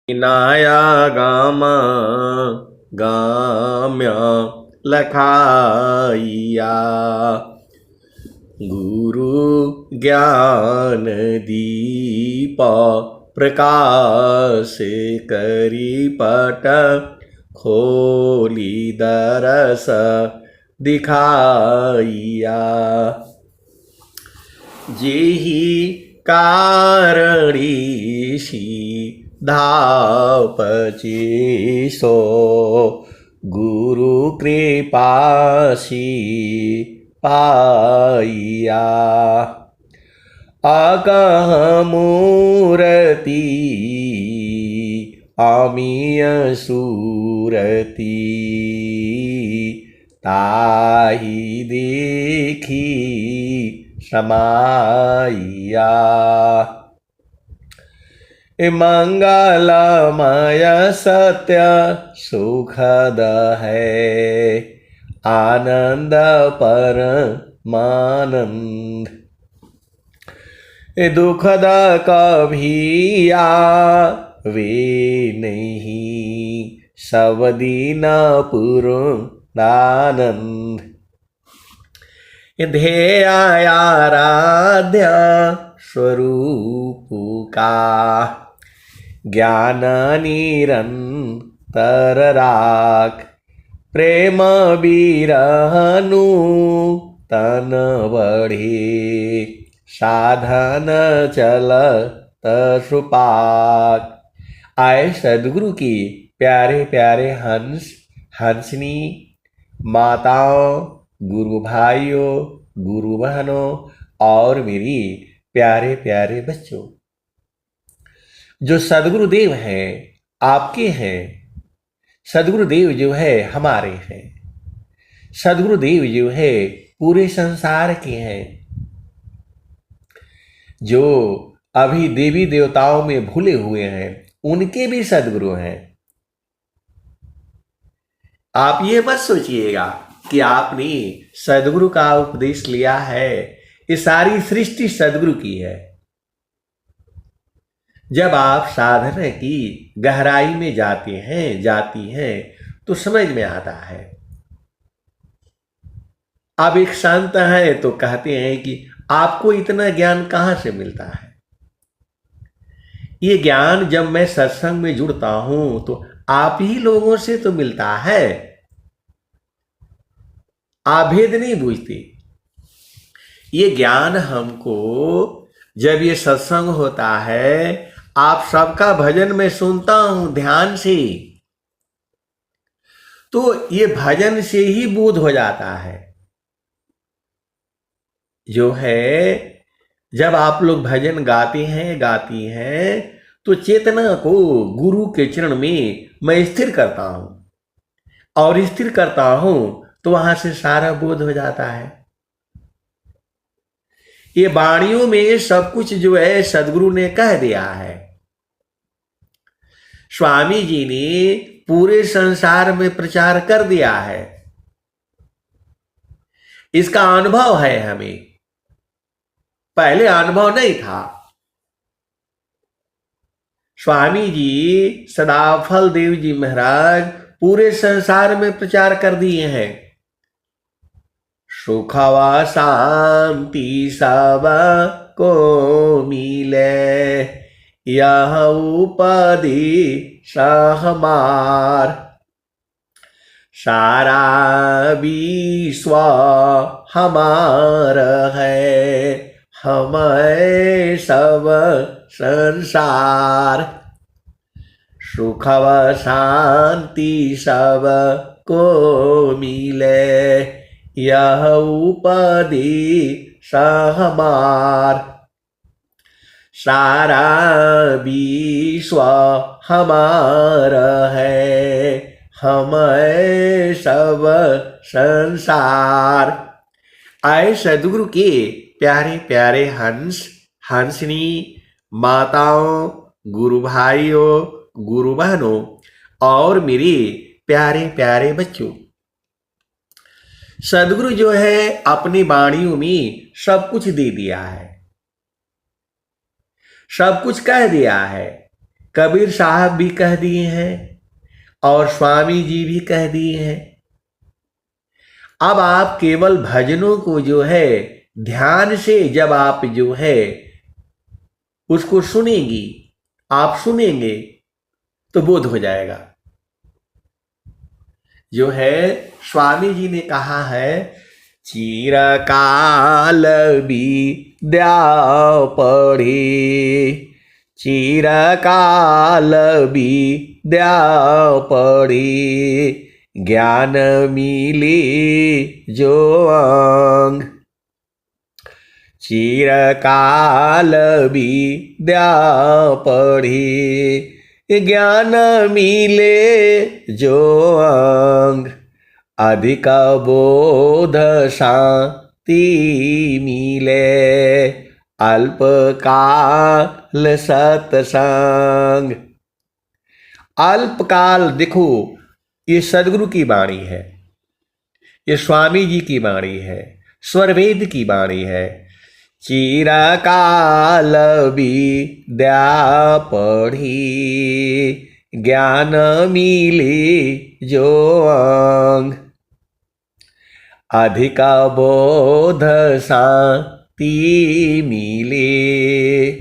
नाया गाम गाम्य लखाइया गुरु ज्ञान दीप प्रकाश करी पट खोली दरस दिखाइया जेहि कारणीशी धापचिसो गुरु कृपासी पाइया अकह मूरति अमीय सूरति ताहि देखी समाइया मंगलमय सत्य सुखद है आनंद परमानंद दुखद कभी आवे नहीं सब दिन पूर्णानंद ध्येय आराध्य स्वरूप का ज्ञान निरंतर राख प्रेम बिरहनु तन बढ़े साधन चलत सुपाक। आए सदगुरु की प्यारे प्यारे हंसनी माताओं, गुरु भाइयों, गुरु बहनों और मेरी प्यारे प्यारे बच्चों, जो सदगुरुदेव हैं आपके हैं, सदगुरुदेव जो है हमारे हैं, सदगुरुदेव जो है पूरे संसार के हैं। जो अभी देवी देवताओं में भूले हुए हैं उनके भी सदगुरु हैं। आप ये मत सोचिएगा कि आपने सदगुरु का उपदेश लिया है, ये सारी सृष्टि सदगुरु की है। जब आप साधना की गहराई में जाते हैं, जाती हैं, तो समझ में आता है। आप एक संत हैं तो कहते हैं कि आपको इतना ज्ञान कहाँ से मिलता है। ये ज्ञान जब मैं सत्संग में जुड़ता हूं तो आप ही लोगों से तो मिलता है। आप भेद नहीं बूझते। ये ज्ञान हमको जब ये सत्संग होता है, आप सबका भजन में सुनता हूं ध्यान से, तो ये भजन से ही बोध हो जाता है। जो है जब आप लोग भजन गाते हैं, गाती हैं, तो चेतना को गुरु के चरण में मैं स्थिर करता हूं, और स्थिर करता हूं तो वहां से सारा बोध हो जाता है। ये वाणियों में सब कुछ जो है सदगुरु ने कह दिया है। स्वामी जी ने पूरे संसार में प्रचार कर दिया है। इसका अनुभव है हमें, पहले अनुभव नहीं था। स्वामी जी सदाफल देव जी महाराज पूरे संसार में प्रचार कर दिए हैं। सुखवा शांति सब को मिले यह उपदेश हमार, सारा विश्व हमार है हमें सब संसार। सुख व शांति सब को मिले यह उपदेश हमार, सारा विश्व हमार है हमें सब संसार। आए सदगुरु के प्यारे प्यारे हंसनी माताओं, गुरु भाइयों, गुरु बहनों और मेरे प्यारे प्यारे बच्चों, सदगुरु जो है अपनी वाणियों में सब कुछ दे दिया है, सब कुछ कह दिया है। कबीर साहब भी कह दिए हैं और स्वामी जी भी कह दिए हैं। अब आप केवल भजनों को जो है ध्यान से जब आप जो है उसको सुनेंगी, आप सुनेंगे तो बोध हो जाएगा। जो है स्वामी जी ने कहा है, चिरकाल विद्या पढ़ी, चिरकाल विद्या पढ़ी, ज्ञान मिली जो अंग, चिरकाल विद्या पढ़ी, ज्ञान मिले जो अंग, अधिक बोध शांति मिले, अल्पकाल सत्संग। अल्पकाल, देखो ये सदगुरु की वाणी है, ये स्वामी जी की वाणी है, स्वरवेद की वाणी है। चिरकाल विद्या पढ़ी, ज्ञान मिली जो अंग, अधिक बोध शांति मिले,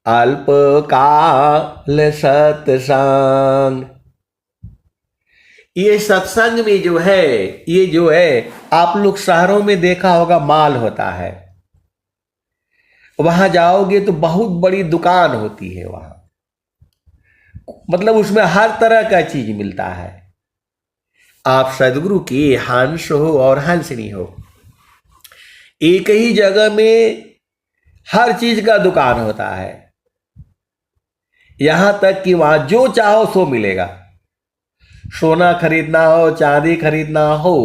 अल्पकाल सत्संग। ये सत्संग में जो है, ये जो है आप लोग शहरों में देखा होगा माल होता है, वहां जाओगे तो बहुत बड़ी दुकान होती है वहां, मतलब उसमें हर तरह का चीज मिलता है। आप सदगुरु के हंस हो और हंसनी हो, एक ही जगह में हर चीज का दुकान होता है, यहां तक कि वहां जो चाहो सो मिलेगा। सोना खरीदना हो, चांदी खरीदना हो,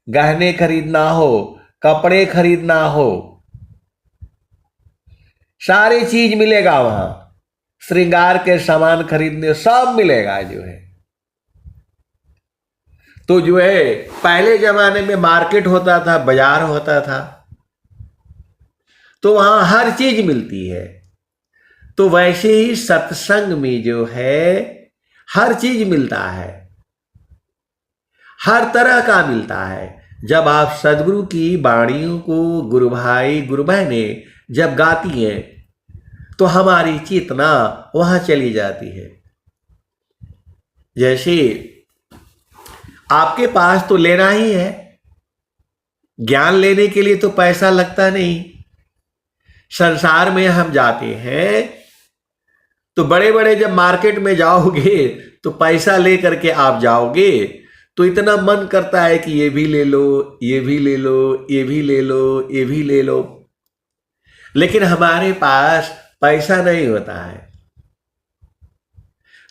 गहने खरीदना हो, कपड़े खरीदना हो, सारी चीज मिलेगा वहां। श्रृंगार के सामान खरीदने सब मिलेगा जो है। तो जो है पहले जमाने में मार्केट होता था, बाजार होता था, तो वहां हर चीज मिलती है। तो वैसे ही सत्संग में जो है हर चीज मिलता है, हर तरह का मिलता है। जब आप सदगुरु की वाणियों को गुरु भाई गुरु बहनें जब गाती हैं तो हमारी चेतना वहां चली जाती है। जैसे आपके पास तो लेना ही है, ज्ञान लेने के लिए तो पैसा लगता नहीं। संसार में हम जाते हैं तो बड़े बड़े जब मार्केट में जाओगे तो पैसा लेकर के आप जाओगे तो इतना मन करता है कि ये भी ले लो, ये भी ले लो, ये भी ले लो, ये भी ले लो, लेकिन हमारे पास पैसा नहीं होता है।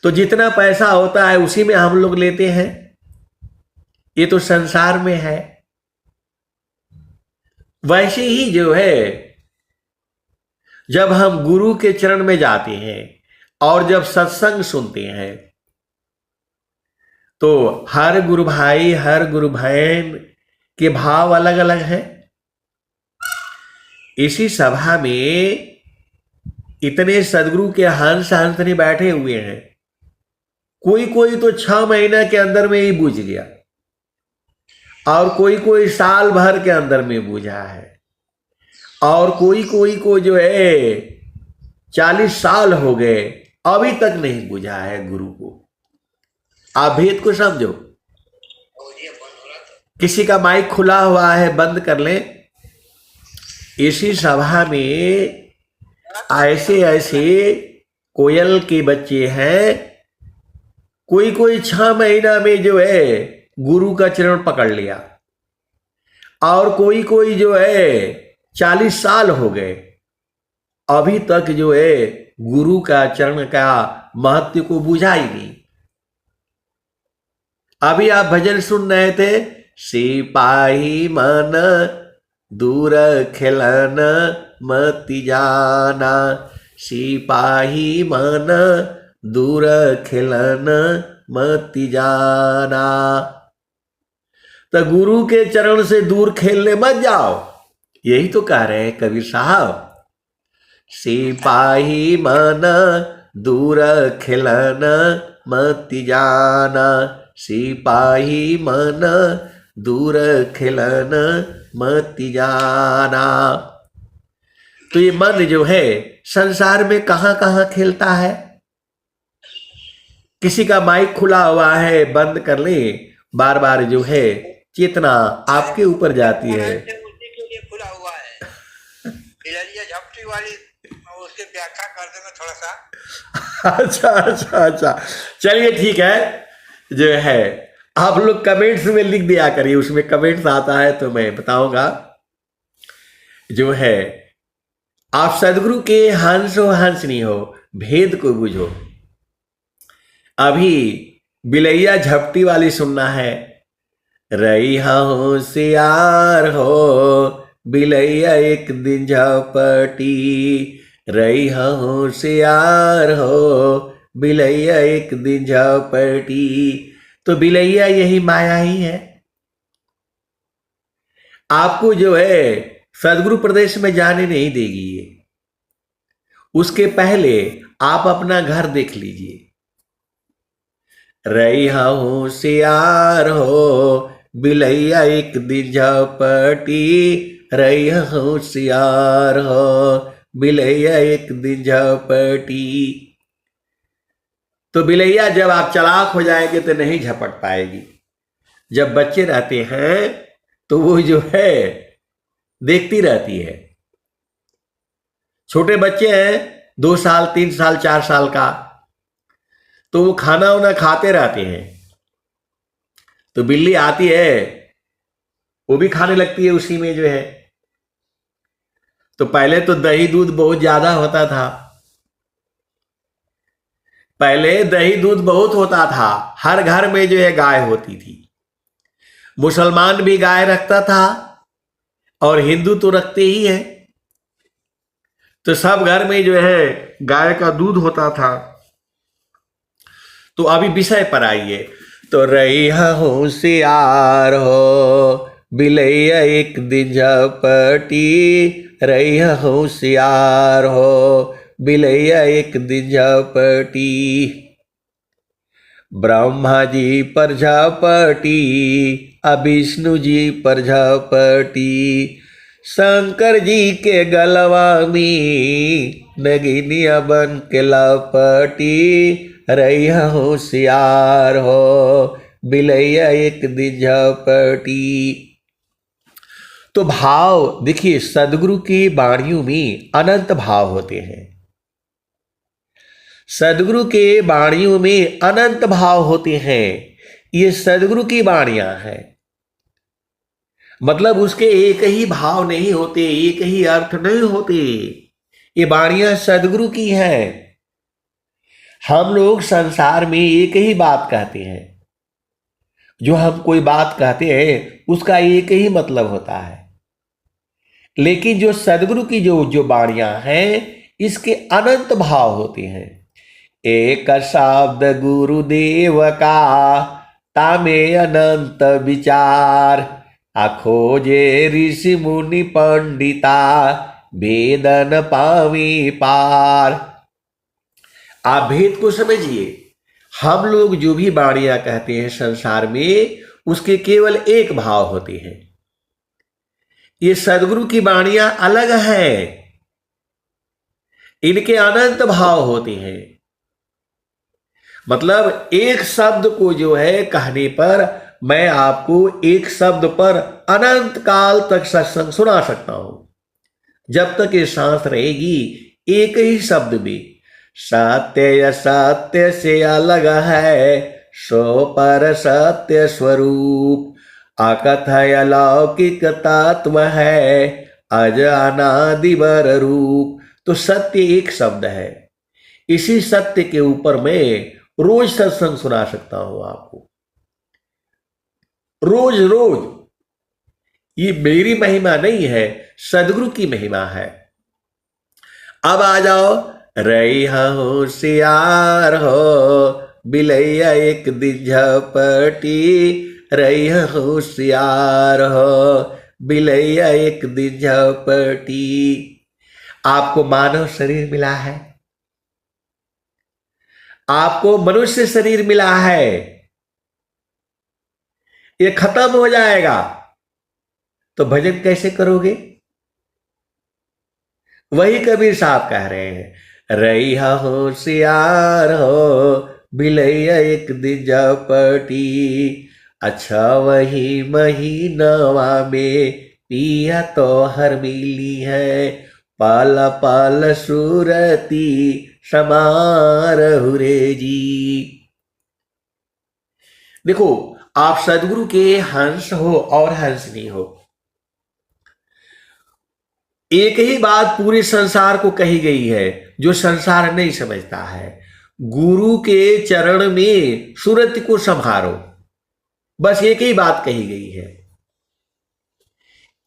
तो जितना पैसा होता है उसी में हम लोग लेते हैं। ये तो संसार में है। वैसे ही जो है जब हम गुरु के चरण में जाते हैं और जब सत्संग सुनते हैं तो हर गुरु भाई हर गुरु बहन के भाव अलग अलग हैं। इसी सभा में इतने सदगुरु के हंस हंसने बैठे हुए हैं, कोई कोई तो 6 महीना के अंदर में ही बूझ गया और कोई कोई साल भर के अंदर में बूझा है और कोई कोई को जो है 40 साल हो गए अभी तक नहीं बूझा है गुरु को। आप भेद को समझो। किसी का माइक खुला हुआ है, बंद कर लें। इसी सभा में ऐसे ऐसे कोयल के बच्चे हैं, कोई कोई 6 महीना में जो है गुरु का चरण पकड़ लिया और कोई कोई जो है 40 साल हो गए अभी तक जो है गुरु का चरण का महत्व को बुझा ही नहीं। अभी आप भजन सुन रहे थे, सिपाही मन दूर खिलन मति जाना, सिपाही मन दूर खिलन मति जाना। तो गुरु के चरण से दूर खेलने मत जाओ, यही तो कह रहे हैं कबीर साहब। सिपाही मन दूर खिलन मति जाना, सिपाही मन दूर खिलन मति जाना। तो ये मन जो है संसार में कहां कहां खेलता है। किसी का माइक खुला हुआ है, बंद कर ले, बार बार जो है चेतना आपके ऊपर जाती है। उसी के लिए खुला हुआ है। ये झपटी वाली उसकी व्याख्या कर देना थोड़ा सा। अच्छा अच्छा अच्छा, चलिए ठीक है। जो है आप लोग कमेंट्स में लिख दिया करिए, उसमें कमेंट्स आता है तो मैं बताऊंगा। जो है आप सदगुरु के हंस हो हंस नहीं हो, भेद को बुझो। अभी बिलैया झपटी वाली सुनना है। रही होशियार हो बिलैया एक दिन झपटी, रही होशियार हो बिलैया एक दिन झपटी। तो बिलैया यही माया ही है। आपको जो है सदगुरु प्रदेश में जाने नहीं देगी ये। उसके पहले आप अपना घर देख लीजिए। रही होशियार हो बिलैया एक दिन झपटी, रही होशियार हो बिलैया एक दिन झपटी। तो बिलैया जब आप चालाक हो जाएंगे तो नहीं झपट पाएगी। जब बच्चे रहते हैं तो वो जो है देखती रहती है। छोटे बच्चे हैं 2 साल 3 साल 4 साल का, तो वो खाना वाना खाते रहते हैं। तो बिल्ली आती है, वो भी खाने लगती है उसी में जो है। तो पहले तो दही दूध बहुत ज्यादा होता था, पहले दही दूध बहुत होता था। हर घर में जो है गाय होती थी। मुसलमान भी गाय रखता था और हिंदू तो रखते ही है। तो सब घर में जो है गाय का दूध होता था। तो अभी विषय पर आइए। तो रही होशियार हो बिलैया एक दिन झपटी, रही होशियार हो बिलैया एक दिन झपटी। ब्रह्मा जी पर झपटी, विष्णु जी पर झपटी, शंकर जी के गलवा में नगिनिया बन के लपटी, रही होशियार हो बिलैया एक दिन झपटी। तो भाव देखिए, सदगुरु की वाणियों में अनंत भाव होते हैं। सदगुरु के वाणियों में अनंत भाव होते हैं। ये सदगुरु की वाणियां हैं। मतलब उसके एक ही भाव नहीं होते, एक ही अर्थ नहीं होते। ये वाणियां सदगुरु की हैं। हम लोग संसार में एक ही बात कहते हैं। जो हम कोई बात कहते हैं उसका एक ही मतलब होता है। लेकिन जो सदगुरु की जो वाणियां हैं, इसके अनंत भाव होते हैं। एक शब्द गुरुदेव का तामे अनंत विचार, खोजे ऋषि मुनि पंडिता वेदन पावी पार। आप भेद को समझिए। हम लोग जो भी वाणियां कहते हैं संसार में, उसके केवल एक भाव होते हैं। ये सदगुरु की वाणियां अलग है। इनके अनंत भाव होते हैं। मतलब एक शब्द को जो है कहने पर मैं आपको एक शब्द पर अनंत काल तक सत्संग सुना सकता हूं। जब तक ये सांस रहेगी, एक ही शब्द में सत्य सत्य से अलग है, सो पर सत्य स्वरूप, अकथय अलौकिक तत्व है, अज अनादिवर रूप। तो सत्य एक शब्द है। इसी सत्य के ऊपर मैं रोज सत्संग सुना सकता हूं आपको, रोज रोज। ये मेरी महिमा नहीं है, सदगुरु की महिमा है। अब आ जाओ। रही होशियार हो बिलैया एक दिन झपटी, रही होशियार हो बिलैया एक दिन झपटी। आपको मानव शरीर मिला है। आपको मनुष्य शरीर मिला है, ये खत्म हो जाएगा, तो भजन कैसे करोगे? वही कबीर साहब कह रहे हैं, रैया होशियार हो बिलैया एक दिन जपटी, अच्छा वही महीनवा में पिया तो हर मिली है, पाल पाल सूरती समार हुरे जी। देखो, आप सदगुरु के हंस हो और हंसनी हो, एक ही बात पूरे संसार को कही गई है, जो संसार नहीं समझता है। गुरु के चरण में सूरत को संभारो, बस एक ही बात कही गई है।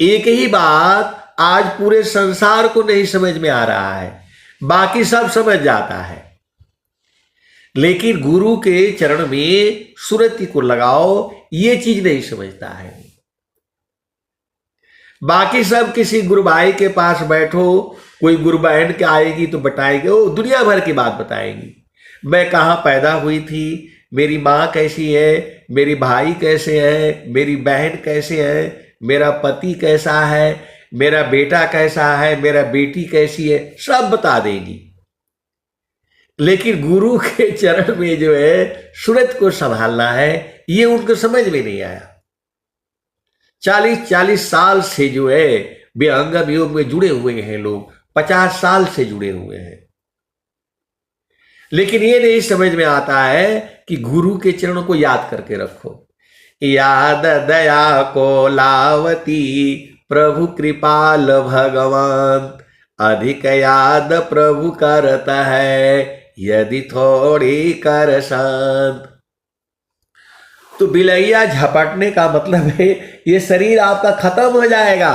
एक ही बात आज पूरे संसार को नहीं समझ में आ रहा है, बाकी सब समझ जाता है, लेकिन गुरु के चरण में सूरत को लगाओ, ये चीज नहीं समझता है। बाकी सब किसी गुरु भाई के पास बैठो, कोई गुरु बहन के आएगी तो बताएगी, वो दुनिया भर की बात बताएगी, मैं कहाँ पैदा हुई थी, मेरी माँ कैसी है, मेरी भाई कैसे है, मेरी बहन कैसे है, मेरा पति कैसा है, मेरा बेटा कैसा है, मेरा बेटी कैसी है, सब बता देगी। लेकिन गुरु के चरण में जो है सूरत को संभालना है, ये उनको समझ में नहीं आया। 40-40 साल से जो है विहंगम योग में जुड़े हुए हैं लोग, 50 साल से जुड़े हुए हैं, लेकिन ये नहीं समझ में आता है कि गुरु के चरणों को याद करके रखो। याद दया को लावती प्रभु कृपाल भगवान, अधिक याद प्रभु करता है यदि थोड़ी कर शांत। तो बिलैया झपटने का मतलब है ये शरीर आपका खत्म हो जाएगा।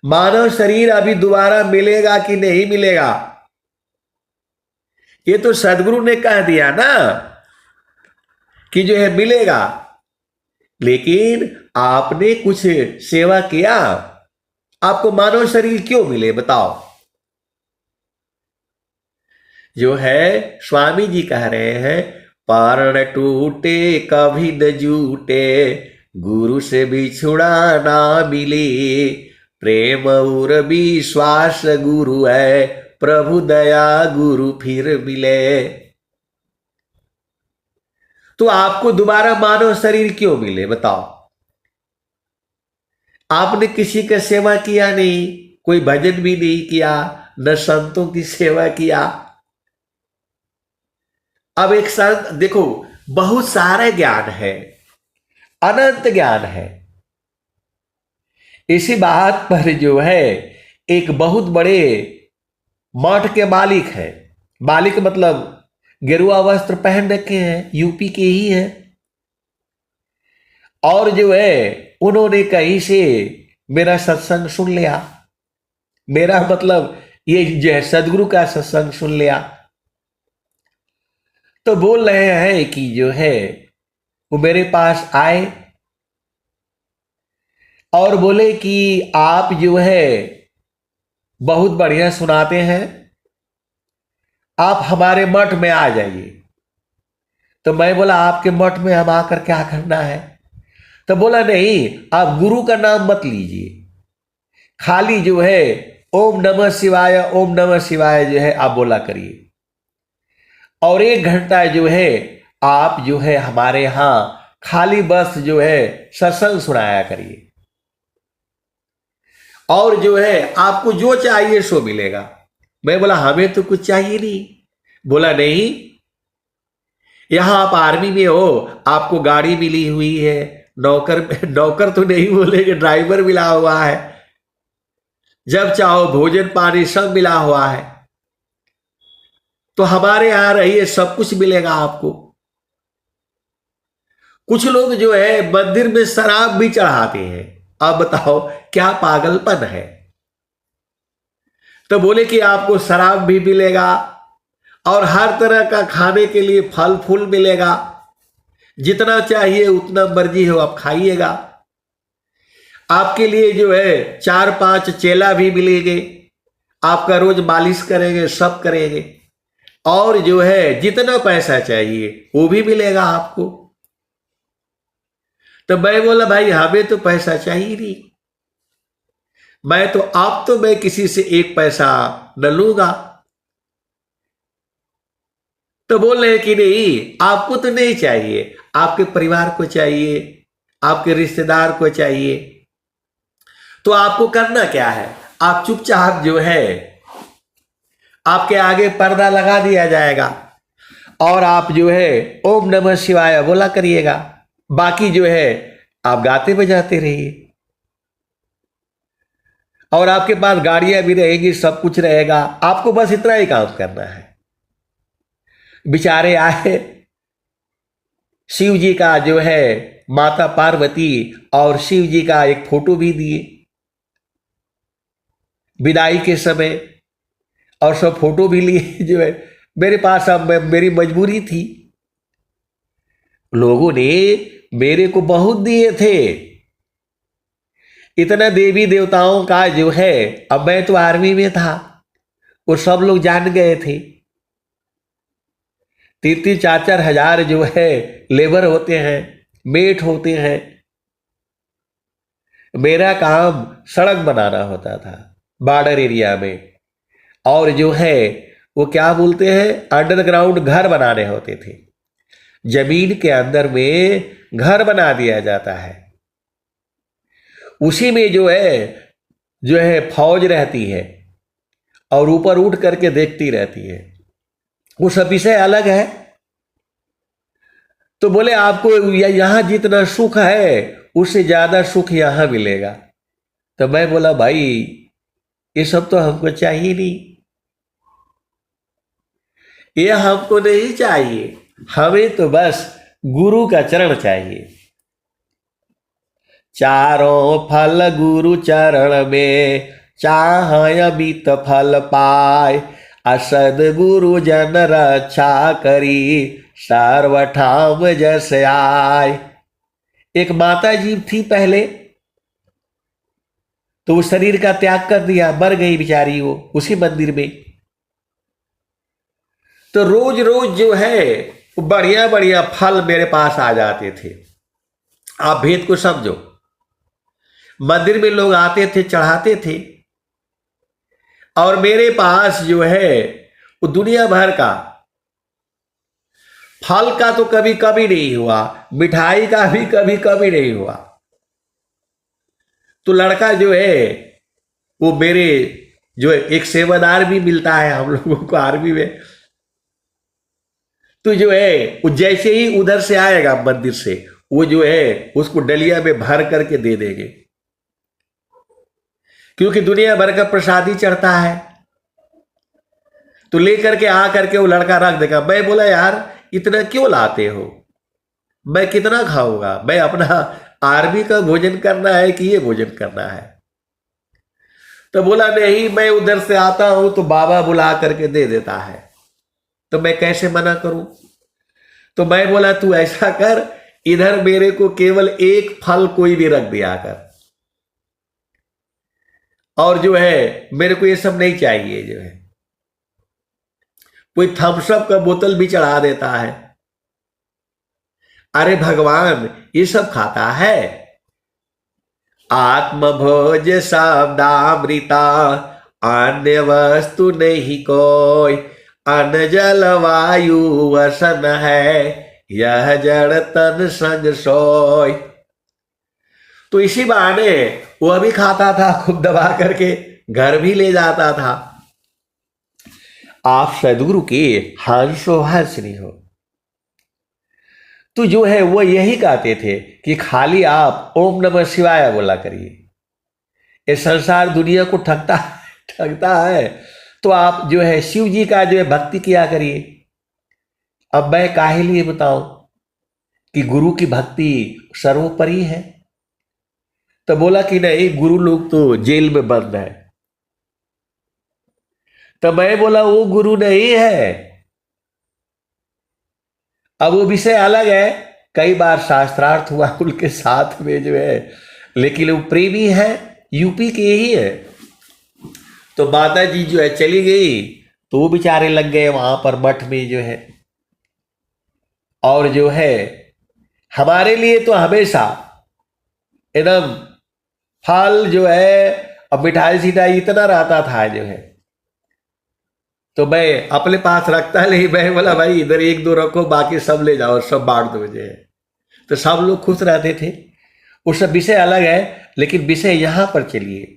मानव शरीर अभी दोबारा मिलेगा कि नहीं मिलेगा, ये तो सदगुरु ने कह दिया ना कि जो है मिलेगा, लेकिन आपने कुछ सेवा किया, आपको मानव शरीर क्यों मिले बताओ? जो है स्वामी जी कह रहे हैं, पारण टूटे कभी न जूटे, गुरु से बिछुड़ा ना मिले, प्रेम और विश्वास गुरु है, प्रभु दया गुरु फिर मिले। तो आपको दोबारा मानव शरीर क्यों मिले बताओ? आपने किसी का सेवा किया नहीं, कोई भजन भी नहीं किया, न संतों की सेवा किया। अब एक संत देखो, बहुत सारा ज्ञान है, अनंत ज्ञान है। इसी बात पर जो है एक बहुत बड़े मठ के मालिक है, मालिक मतलब गेरुआ वस्त्र पहन रखे हैं, यूपी के ही हैं, और जो है उन्होंने कहीं से मेरा सत्संग सुन लिया, मेरा मतलब ये जो है सदगुरु का सत्संग सुन लिया, तो बोल रहे हैं कि जो है वो मेरे पास आए और बोले कि आप जो है बहुत बढ़िया सुनाते हैं, आप हमारे मठ में आ जाइए। तो मैं बोला आपके मठ में हम आकर क्या करना है? तो बोला नहीं, आप गुरु का नाम मत लीजिए, खाली जो है ओम नमः शिवाय ओम नमः शिवाय जो है आप बोला करिए, और 1 घंटा जो है आप जो है हमारे यहां खाली बस जो है सत्संग सुनाया करिए, और जो है आपको जो चाहिए सो मिलेगा। मैं बोला हमें तो कुछ चाहिए नहीं। बोला नहीं, यहां आप आर्मी में हो, आपको गाड़ी मिली हुई है, नौकर तो नहीं बोलेंगे, ड्राइवर मिला हुआ है, जब चाहो भोजन पानी सब मिला हुआ है, तो हमारे यहां रहिए, सब कुछ मिलेगा आपको। कुछ लोग जो है मंदिर में शराब भी चढ़ाते हैं, आप बताओ क्या पागलपन है? तो बोले कि आपको शराब भी मिलेगा और हर तरह का खाने के लिए फल फूल मिलेगा, जितना चाहिए उतना मर्जी हो आप खाइएगा। आपके लिए जो है 4-5 चेला भी मिलेंगे, आपका रोज मालिश करेंगे, सब करेंगे। और जो है जितना पैसा चाहिए वो भी मिलेगा आपको। तो मैं बोला भाई हमें तो पैसा चाहिए नहीं, मैं तो अब तो मैं किसी से एक पैसा न लूंगा। तो बोल रहे कि नहीं आपको तो नहीं चाहिए, आपके परिवार को चाहिए, आपके रिश्तेदार को चाहिए। तो आपको करना क्या है, आप चुपचाप जो है आपके आगे पर्दा लगा दिया जाएगा और आप जो है ओम नमः शिवाय बोला करिएगा, बाकी जो है आप गाते बजाते रहिए। और आपके पास गाड़ियां भी रहेगी, सब कुछ रहेगा, आपको बस इतना ही काम करना है। बेचारे आए, शिव जी का जो है माता पार्वती और शिव जी का एक फोटो भी दिए विदाई के समय, और सब फोटो भी लिए जो है मेरे पास। अब मेरी मजबूरी थी, लोगों ने मेरे को बहुत दिए थे, इतना देवी देवताओं का जो है। अब मैं तो आर्मी में था, वो सब लोग जान गए थे। 3-3, 4-4 हजार जो है लेबर होते हैं, मेट होते हैं। मेरा काम सड़क बनाना होता था बॉर्डर एरिया में, और जो है वो क्या बोलते हैं अंडरग्राउंड घर बनाने होते थे, जमीन के अंदर में घर बना दिया जाता है। उसी में जो है फौज रहती है और ऊपर उठ करके देखती रहती है, वो सब विषय अलग है। तो बोले आपको यहां जितना सुख है उससे ज्यादा सुख यहां मिलेगा। तो मैं बोला भाई ये सब तो हमको चाहिए नहीं, ये हमको नहीं चाहिए, हमें तो बस गुरु का चरण चाहिए। चारों फल गुरु चरण में चाह अमित फल पाए, असद गुरु जन रक्षा करी सर्वठाम जस आय। एक माता जी थी पहले, तो वो शरीर का त्याग कर दिया, मर गई बेचारी वो उसी मंदिर में। तो रोज रोज जो है बढ़िया बढ़िया फल मेरे पास आ जाते थे। आप भेद को समझो, मंदिर में लोग आते थे, चढ़ाते थे, और मेरे पास जो है वो दुनिया भर का फल का तो कभी कभी नहीं हुआ, मिठाई का भी कभी कभी नहीं हुआ। तो लड़का जो है वो मेरे जो है एक सेवादार भी मिलता है हम लोगों को आर्मी में, तो जो है वो जैसे ही उधर से आएगा मंदिर से, वो जो है उसको डलिया में भर करके दे देंगे, क्योंकि दुनिया भर का प्रसादी चढ़ता है। तो लेकर के आ करके वो लड़का रख देगा। मैं बोला यार इतना क्यों लाते हो, मैं कितना खाऊंगा, मैं अपना आर्मी का भोजन करना है कि ये भोजन करना है। तो बोला नहीं मैं उधर से आता हूं तो बाबा बुला करके दे देता है, तो मैं कैसे मना करूं। तो मैं बोला तू ऐसा कर, इधर मेरे को केवल एक फल कोई भी रख दिया कर, और जो है मेरे को ये सब नहीं चाहिए। जो है कोई थम्सअप का बोतल भी चढ़ा देता है, अरे भगवान ये सब खाता है। आत्मभोज शब्दामृता अन्य वस्तु नहीं कोई, अन्न जल वायु वसन है यह जड़ तन संग सोय। तो इसी बहाने वो अभी खाता था, खूब दबा करके घर भी ले जाता था। आप सदगुरु के हंसो हंसनी हो। तो जो है वो यही कहते थे कि खाली आप ओम नमः शिवाय बोला करिए। ये संसार दुनिया को ठगता है, तो आप जो है शिव जी का जो है भक्ति किया करिए। अब मैं काहे लिए बताऊं कि गुरु की भक्ति सर्वोपरि है। तो बोला कि नहीं गुरु लोग तो जेल में बंद है। तो मैं बोला वो गुरु नहीं है, अब वो विषय अलग है। कई बार शास्त्रार्थ हुआ उनके साथ में जो है, लेकिन वो प्रेमी है, यूपी के ही है। तो माता जी जो है चली गई, तो वो बेचारे लग गए वहां पर मठ में जो है। और जो है हमारे लिए तो हमेशा एकदम फल जो है और मिठाई सिठाई इतना रहता था जो है, तो मैं अपने पास रखता नहीं, मैं बोला भाई इधर एक दो रखो, बाकी सब ले जाओ, सब बांट दो जो है। तो सब लोग खुश रहते थे। वो सब विषय अलग है, लेकिन विषय यहां पर चलिए।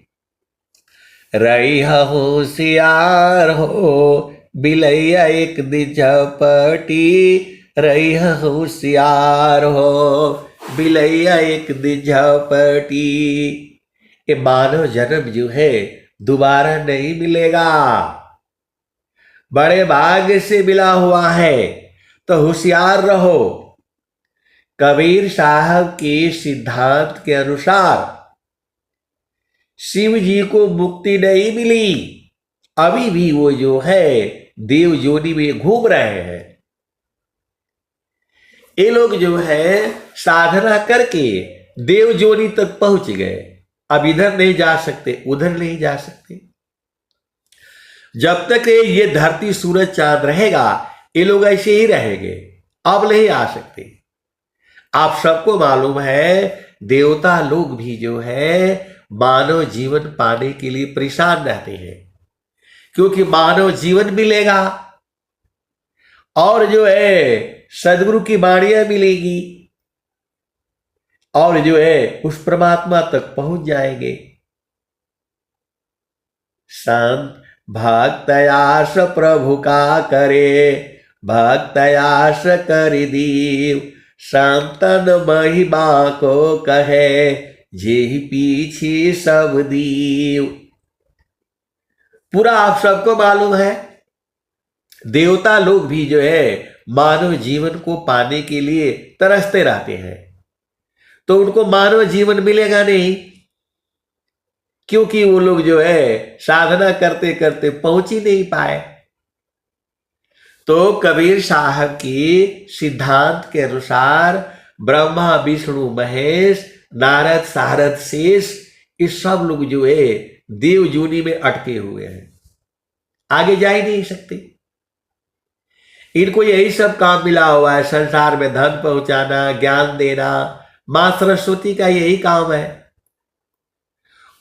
रही होशियार हो बिलैया एक दिन झपटी, रही होशियार हो बिलैया एक दिन झपटी। ये मानव जन्म जो है दोबारा नहीं मिलेगा, बड़े भाग्य से मिला हुआ है, तो होशियार रहो। कबीर साहब के सिद्धांत के अनुसार शिव जी को मुक्ति नहीं मिली, अभी भी वो जो है देव योनि में घूम रहे हैं। ये लोग जो है साधना करके देव योनि तक पहुंच गए, अब इधर नहीं जा सकते, उधर नहीं जा सकते। जब तक ये धरती सूरज चांद रहेगा ये लोग ऐसे ही रहेंगे, अब नहीं आ सकते। आप सबको मालूम है देवता लोग भी जो है मानव जीवन पाने के लिए परेशान रहते हैं, क्योंकि मानव जीवन मिलेगा और जो है सदगुरु की वाणियां मिलेगी और जो है उस परमात्मा तक पहुंच जाएंगे। शांत भक्तयास प्रभु का करे, भक्तयास कर दीव, संतन महिमा को कहे, जे पीछे सब दीव। पूरा आप सबको मालूम है देवता लोग भी जो है मानव जीवन को पाने के लिए तरसते रहते हैं, तो उनको मानव जीवन मिलेगा नहीं, क्योंकि वो लोग जो है साधना करते करते पहुंच ही नहीं पाए। तो कबीर साहब की सिद्धांत के अनुसार ब्रह्मा विष्णु महेश नारद सारद शेष ये सब लोग जो है देव योनि में अटके हुए हैं, आगे जा ही नहीं सकते। इनको यही सब काम मिला हुआ है, संसार में धन पहुंचाना, ज्ञान देना। मां सरस्वती का यही काम है।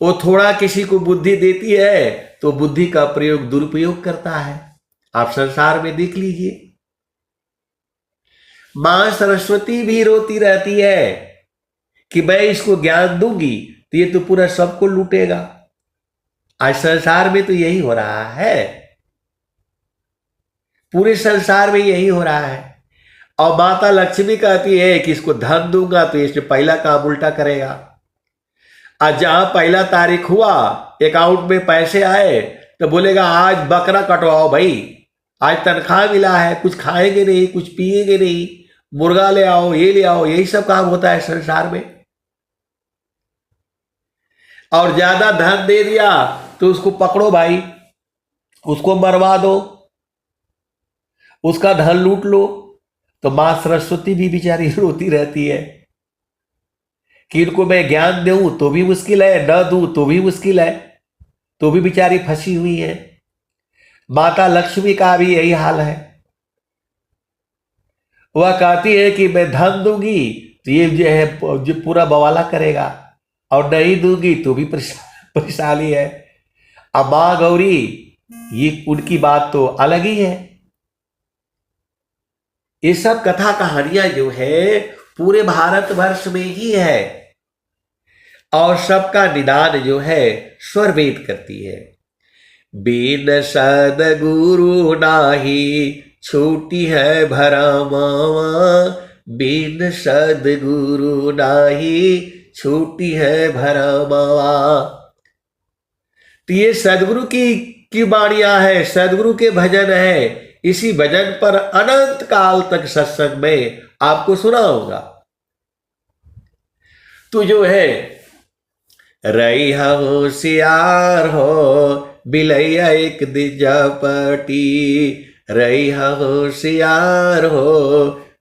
वो थोड़ा किसी को बुद्धि देती है तो बुद्धि का प्रयोग दुरुपयोग करता है। आप संसार में देख लीजिए, मां सरस्वती भी रोती रहती है कि मैं इसको ज्ञान दूंगी तो ये तो पूरा सबको लूटेगा। आज संसार में तो यही हो रहा है, पूरे संसार में यही हो रहा है। और माता लक्ष्मी कहती है कि इसको धन दूंगा तो इसने पहला काम उल्टा करेगा। आज जहां पहला तारीख हुआ अकाउंट में पैसे आए तो बोलेगा आज बकरा कटवाओ भाई, आज तनख्वाह मिला है, कुछ खाएंगे नहीं, कुछ पिएंगे नहीं, मुर्गा ले आओ, ये ले आओ, यही सब काम होता है संसार में। और ज्यादा धन दे दिया तो उसको पकड़ो भाई, उसको मरवा दो, उसका धन लूट लो। तो मां सरस्वती भी बेचारी रोती रहती है कि इनको मैं ज्ञान दूं तो भी मुश्किल है, न दूं तो भी मुश्किल है, तो भी बेचारी फंसी हुई है। माता लक्ष्मी का भी यही हाल है। वह कहती है कि मैं धन दूंगी तो ये जो है जो पूरा बवाला करेगा, और नहीं दूंगी तो भी परेशानी है। अब मां गौरी ये उनकी बात तो अलग ही है। ये सब कथा कहानियां जो है पूरे भारतवर्ष में ही है और सबका निदान जो है स्वर वेद करती है। बिन सदगुरु नाही छूटी है भरमावा, बिन सदगुरु नाही छूटी है भरमावा। तो ये सदगुरु की वाणियां है, सदगुरु के भजन है। इसी भजन पर अनंत काल तक सत्संग में आपको सुनाऊंगा। तो जो है रही होशियार हो बिलैया एक दिन झपटी, रही होशियार हो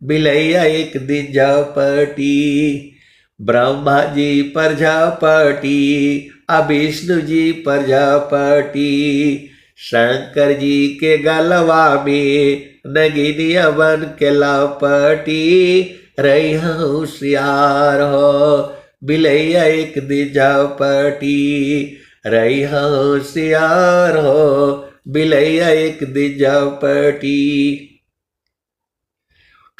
बिलैया एक दिन झपटी। ब्रह्मा जी पर झपटी, विष्णु जी पर झपटी, शंकर जी के गलवा में नगिनिया बन के लपटी, रही होशियार हो बिलैया एक दिन झपटी, रही होशियार हो बिलैया एक दिन झपटी।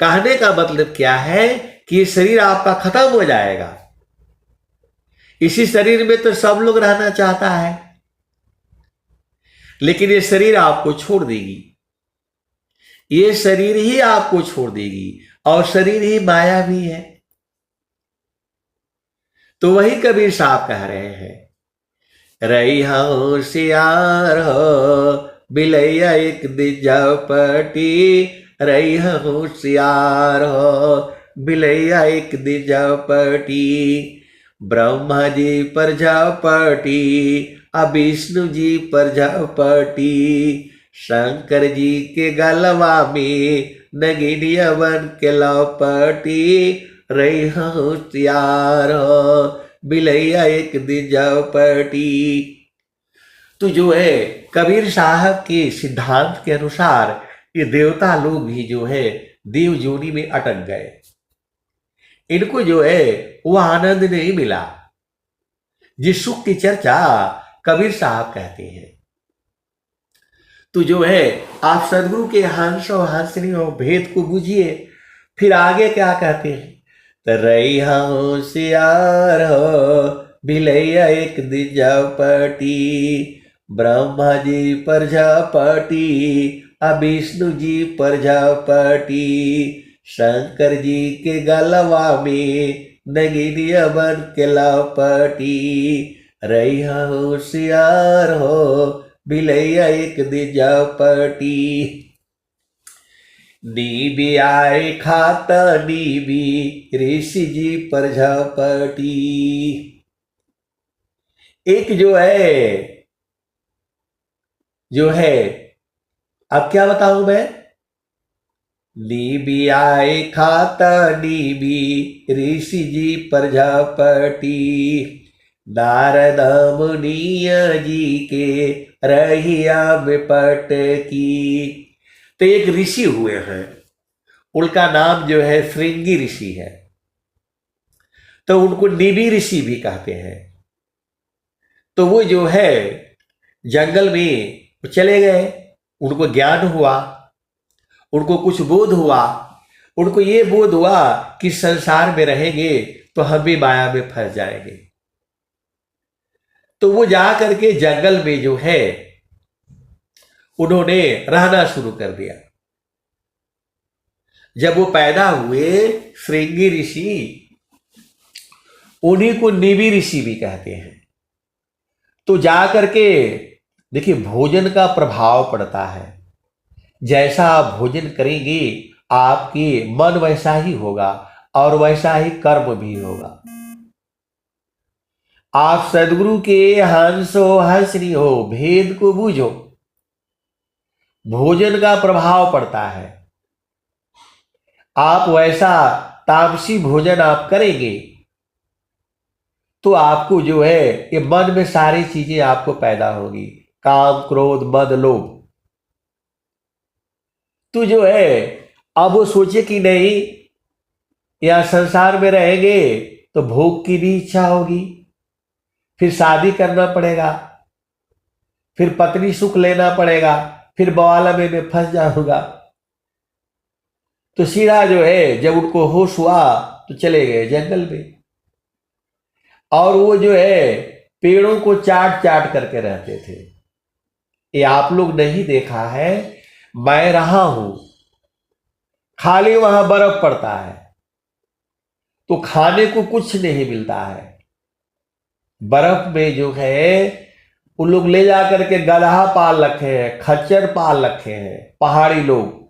कहने का मतलब क्या है कि ये शरीर आपका खत्म हो जाएगा। इसी शरीर में तो सब लोग रहना चाहता है, लेकिन ये शरीर आपको छोड़ देगी, ये शरीर ही आपको छोड़ देगी, और शरीर ही माया भी है। तो वही कबीर साहब कह रहे हैं, रही होशियार हो बिलैया एक दिन झपटी, रही होशियार हो बिलैया एक दिन झपटी। ब्रह्मा जी पर झपटी, अब विष्णु जी पर झपटी, शंकर जी के गलवा में नगिनिया बन के लपटी, रही होशियार हो बिलैया एक दिन झपटी। तो जो है कबीर साहब के सिद्धांत के अनुसार ये देवता लोग भी जो है देव जोनी में अटक गए। इनको जो है वो आनंद नहीं मिला जिस सुख की चर्चा कबीर साहब कहते हैं। तो जो है आप सदगुरु के हंस और हंसनी और भेद को बुझिए। फिर आगे क्या कहते हैं, रही होशियार हो बिलैया एक दिन झपटी, ब्रह्मा जी पर झपटी, अब विष्णु जी पर झपटी, शंकर जी के गलवा में नगिनिया बन के लपटी, रही होशियार हो बिलैया एक दिन झपटी। नीबी आए खाता नीबी ऋषि जी पर झपटी। एक जो है अब क्या बताऊं मैं, नीबी आए खाता नीबी ऋषि जी पर झपटी, नारद मुनिया जी के रहिया में पटकी। तो एक ऋषि हुए हैं, उनका नाम जो है श्रृंगी ऋषि है, तो उनको निबी ऋषि भी कहते हैं। तो वो जो है जंगल में चले गए, उनको ज्ञान हुआ, उनको कुछ बोध हुआ, उनको ये बोध हुआ कि संसार में रहेंगे तो हम भी माया में फंस जाएंगे। तो वो जा करके जंगल में जो है उन्होंने रहना शुरू कर दिया। जब वो पैदा हुए श्रृंगी ऋषि, उन्हीं को निबी ऋषि भी कहते हैं। तो जा करके देखिए भोजन का प्रभाव पड़ता है, जैसा आप भोजन करेंगे आपके मन वैसा ही होगा और वैसा ही कर्म भी होगा। आप सदगुरु के हंसो हंसनी हो भेद को बूझो, भोजन का प्रभाव पड़ता है। आप वैसा तामसी भोजन आप करेंगे तो आपको जो है ये मन में सारी चीजें आपको पैदा होगी, काम क्रोध मद लोभ। तो जो है अब वो सोचे कि नहीं या संसार में रहेंगे तो भोग की भी इच्छा होगी, फिर शादी करना पड़ेगा, फिर पत्नी सुख लेना पड़ेगा, फिर बवालमे में फंस जाऊंगा। तो सीधा जो है जब उनको होश हुआ तो चले गए जंगल में, और वो जो है पेड़ों को चाट चाट करके रहते थे। ये आप लोग नहीं देखा है, मैं रहा हूं, खाली वहां बर्फ पड़ता है तो खाने को कुछ नहीं मिलता है। बर्फ में जो है उन लोग ले जा करके गधा पाल रखे हैं, खच्चर पाल रखे हैं पहाड़ी लोग।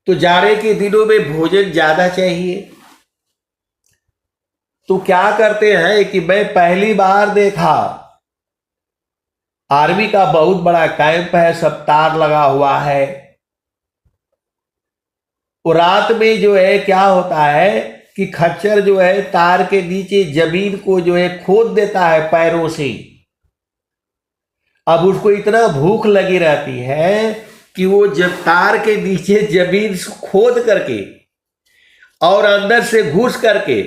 तो जाड़े के दिनों में भोजन ज्यादा चाहिए, तो क्या करते हैं कि मैं पहली बार देखा आर्मी का बहुत बड़ा कैंप है, सब तार लगा हुआ है। और रात में जो है क्या होता है कि खच्चर जो है तार के नीचे जमीन को जो है खोद देता है पैरों से, अब उसको इतना भूख लगी रहती है कि वो जब तार के नीचे जमीन खोद करके और अंदर से घुस करके,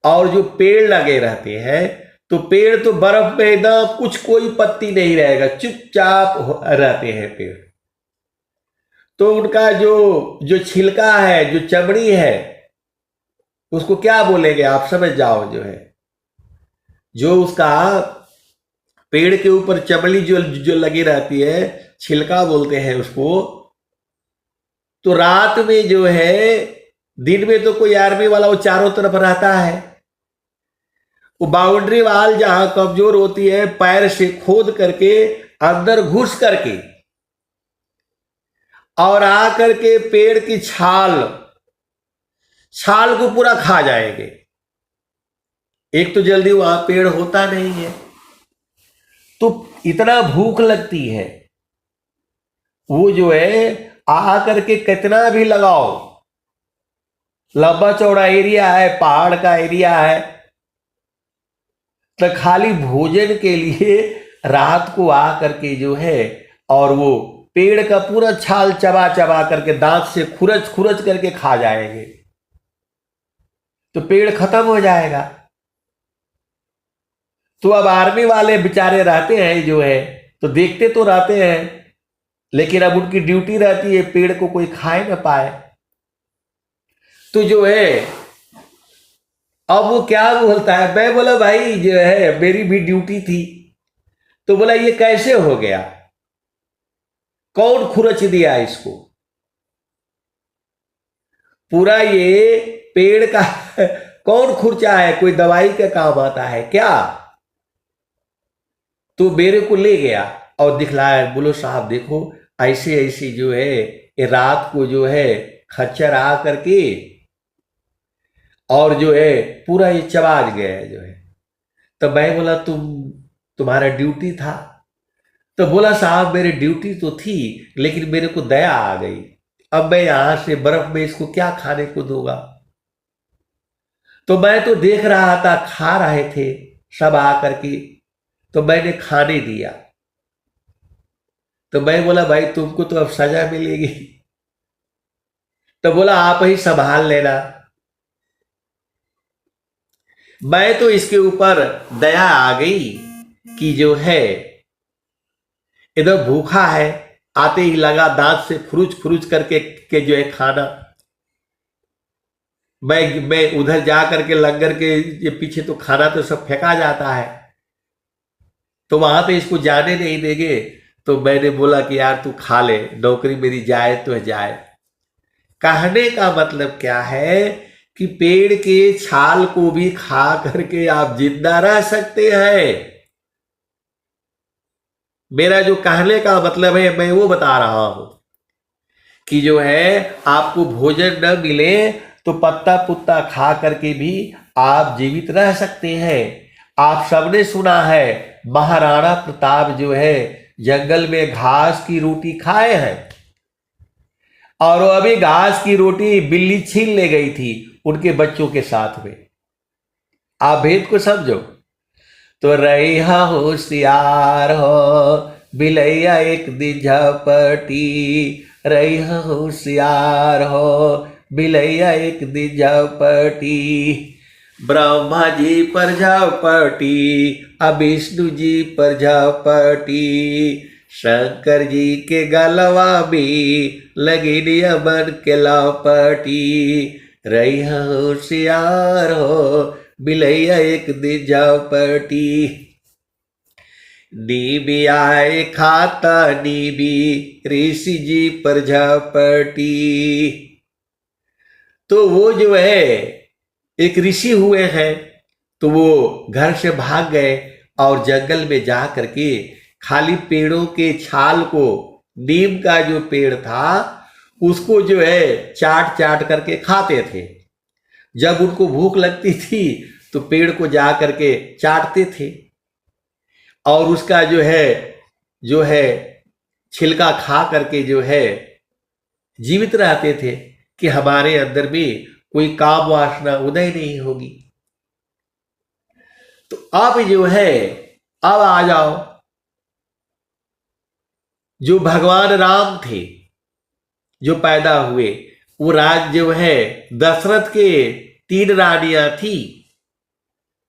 और जो पेड़ लगे रहते हैं तो पेड़ तो बर्फ में एकदम कुछ कोई पत्ती नहीं रहेगा, चुपचाप रहते हैं पेड़। तो उनका जो जो छिलका है, जो चमड़ी है, उसको क्या बोलेंगे आप समझ जाओ। जो है, जो उसका पेड़ के ऊपर चमड़ी जो जो लगी रहती है, छिलका बोलते हैं उसको। तो रात में जो है, दिन में तो कोई आर्मी वाला वो चारों तरफ रहता है, वो बाउंड्री वाल जहां कमजोर होती है, पैर से खोद करके अंदर घुस करके और आकर के पेड़ की छाल को पूरा खा जाएंगे। एक तो जल्दी वहां पेड़ होता नहीं है, तो इतना भूख लगती है, वो जो है आकर के कितना भी लगाओ, लंबा चौड़ा एरिया है, पहाड़ का एरिया है, तो खाली भोजन के लिए रात को आकर के जो है, और वो पेड़ का पूरा छाल चबा चबा करके दांत से खुरच खुरच करके खा जाएंगे, तो पेड़ खत्म हो जाएगा। तो अब आर्मी वाले बेचारे रहते हैं जो है, तो देखते तो रहते हैं, लेकिन अब उनकी ड्यूटी रहती है पेड़ को कोई खाए ना पाए। तो जो है, अब वो क्या बोलता है, मैं बोला भाई जो है मेरी भी ड्यूटी थी। तो बोला ये कैसे हो गया, कौन खुरच दिया इसको, पूरा ये पेड़ का कौन खुर्चा है, कोई दवाई का काम आता है क्या। तो मेरे को ले गया और दिखलाया, बोलो साहब देखो ऐसे ऐसे जो है ये रात को जो है खच्चर आ करके और जो है पूरा ये चबाज गया है जो है। तो मैं बोला तुम्हारा ड्यूटी था। तो बोला साहब मेरी ड्यूटी तो थी, लेकिन मेरे को दया आ गई, अब मैं यहां से बर्फ में इसको क्या खाने को दूंगा। तो मैं तो देख रहा था खा रहे थे सब आकर के, तो मैंने खाने दिया। तो मैं बोला भाई तुमको तो अब सजा मिलेगी। तो बोला आप ही संभाल लेना। मैं तो इसके ऊपर दया आ गई कि जो है इधर भूखा है, आते ही लगा दांत से फुरुच फुरुच करके के जो है खाना। मैं उधर जा करके लंगर के ये पीछे तो खाना तो सब फेंका जाता है, तो वहां पे इसको जाने नहीं देंगे। तो मैंने बोला कि यार तू खा ले, नौकरी मेरी जाए तो जाए। कहने का मतलब क्या है कि पेड़ के छाल को भी खा करके आप जिंदा रह सकते हैं। मेरा जो कहने का मतलब है मैं वो बता रहा हूं कि जो है आपको भोजन न मिले तो पत्ता पुत्ता खा करके भी आप जीवित रह सकते हैं। आप सबने सुना है महाराणा प्रताप जो है जंगल में घास की रोटी खाए हैं, और वो अभी घास की रोटी बिल्ली छीन ले गई थी उनके बच्चों के साथ में। आप भेद को समझो। तो रहा होशियार हो बिलैया एक दिन झपटी, रहा होशियार हो बिलैया एक दिन झपटी। ब्रह्मा जी पर झपटी, अब विष्णु जी पर झपटी, शंकर जी के गलवा भी लगी नियमन के लपटी। रहा होशियार हो बिलैया एक दिन झपटी। नीबी आए खाता नीबी ऋषि जी पर झपटी। तो वो जो है एक ऋषि हुए हैं, तो वो घर से भाग गए और जंगल में जा करके खाली पेड़ों के छाल को, नीम का जो पेड़ था उसको जो है चाट चाट करके खाते थे। जब उनको भूख लगती थी तो पेड़ को जा करके चाटते थे और उसका जो है छिलका खा करके जो है जीवित रहते थे कि हमारे अंदर भी कोई काम वासना उदय नहीं होगी। तो अब जो है अब आ जाओ जो भगवान राम थे जो पैदा हुए, वो राज जो है दशरथ के 3 रानियां थी,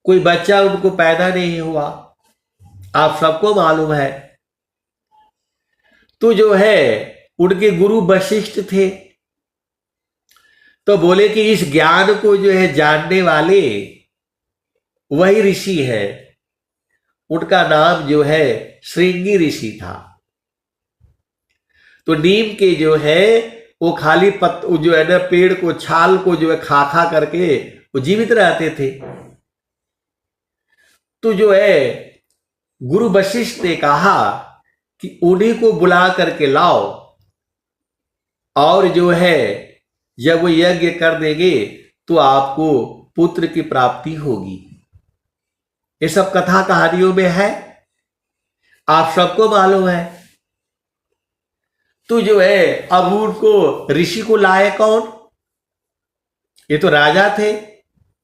कोई बच्चा उनको पैदा नहीं हुआ, आप सबको मालूम है। तो जो है उनके गुरु वशिष्ठ थे, तो बोले कि इस ज्ञान को जो है जानने वाले वही ऋषि है। उनका नाम जो है श्रृंगी ऋषि था। तो नीम के जो है वो खाली जो है ना पेड़ को छाल को जो है खा खा करके वो जीवित रहते थे। तो जो है गुरु वशिष्ठ ने कहा कि उन्हीं को बुला करके लाओ, और जो है जब वो यज्ञ कर देंगे तो आपको पुत्र की प्राप्ति होगी। ये सब कथा कहानियों में है, आप सबको मालूम है। तो जो है अब उनको ऋषि को लाए कौन? ये तो राजा थे,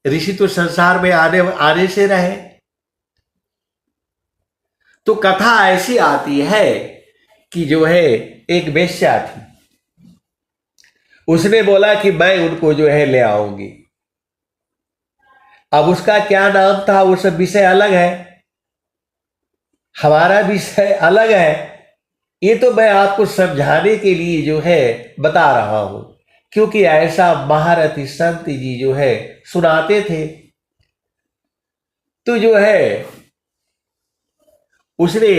ऋषि तो संसार में आने से रहे। तो कथा ऐसी आती है कि जो है एक वेश्या थी, उसने बोला कि मैं उनको जो है ले आऊंगी। अब उसका क्या नाम था वो सब विषय अलग है, हमारा विषय अलग है। ये तो मैं आपको समझाने के लिए जो है बता रहा हूं, क्योंकि ऐसा महारथी संत जी जो है सुनाते थे। तो जो है उसने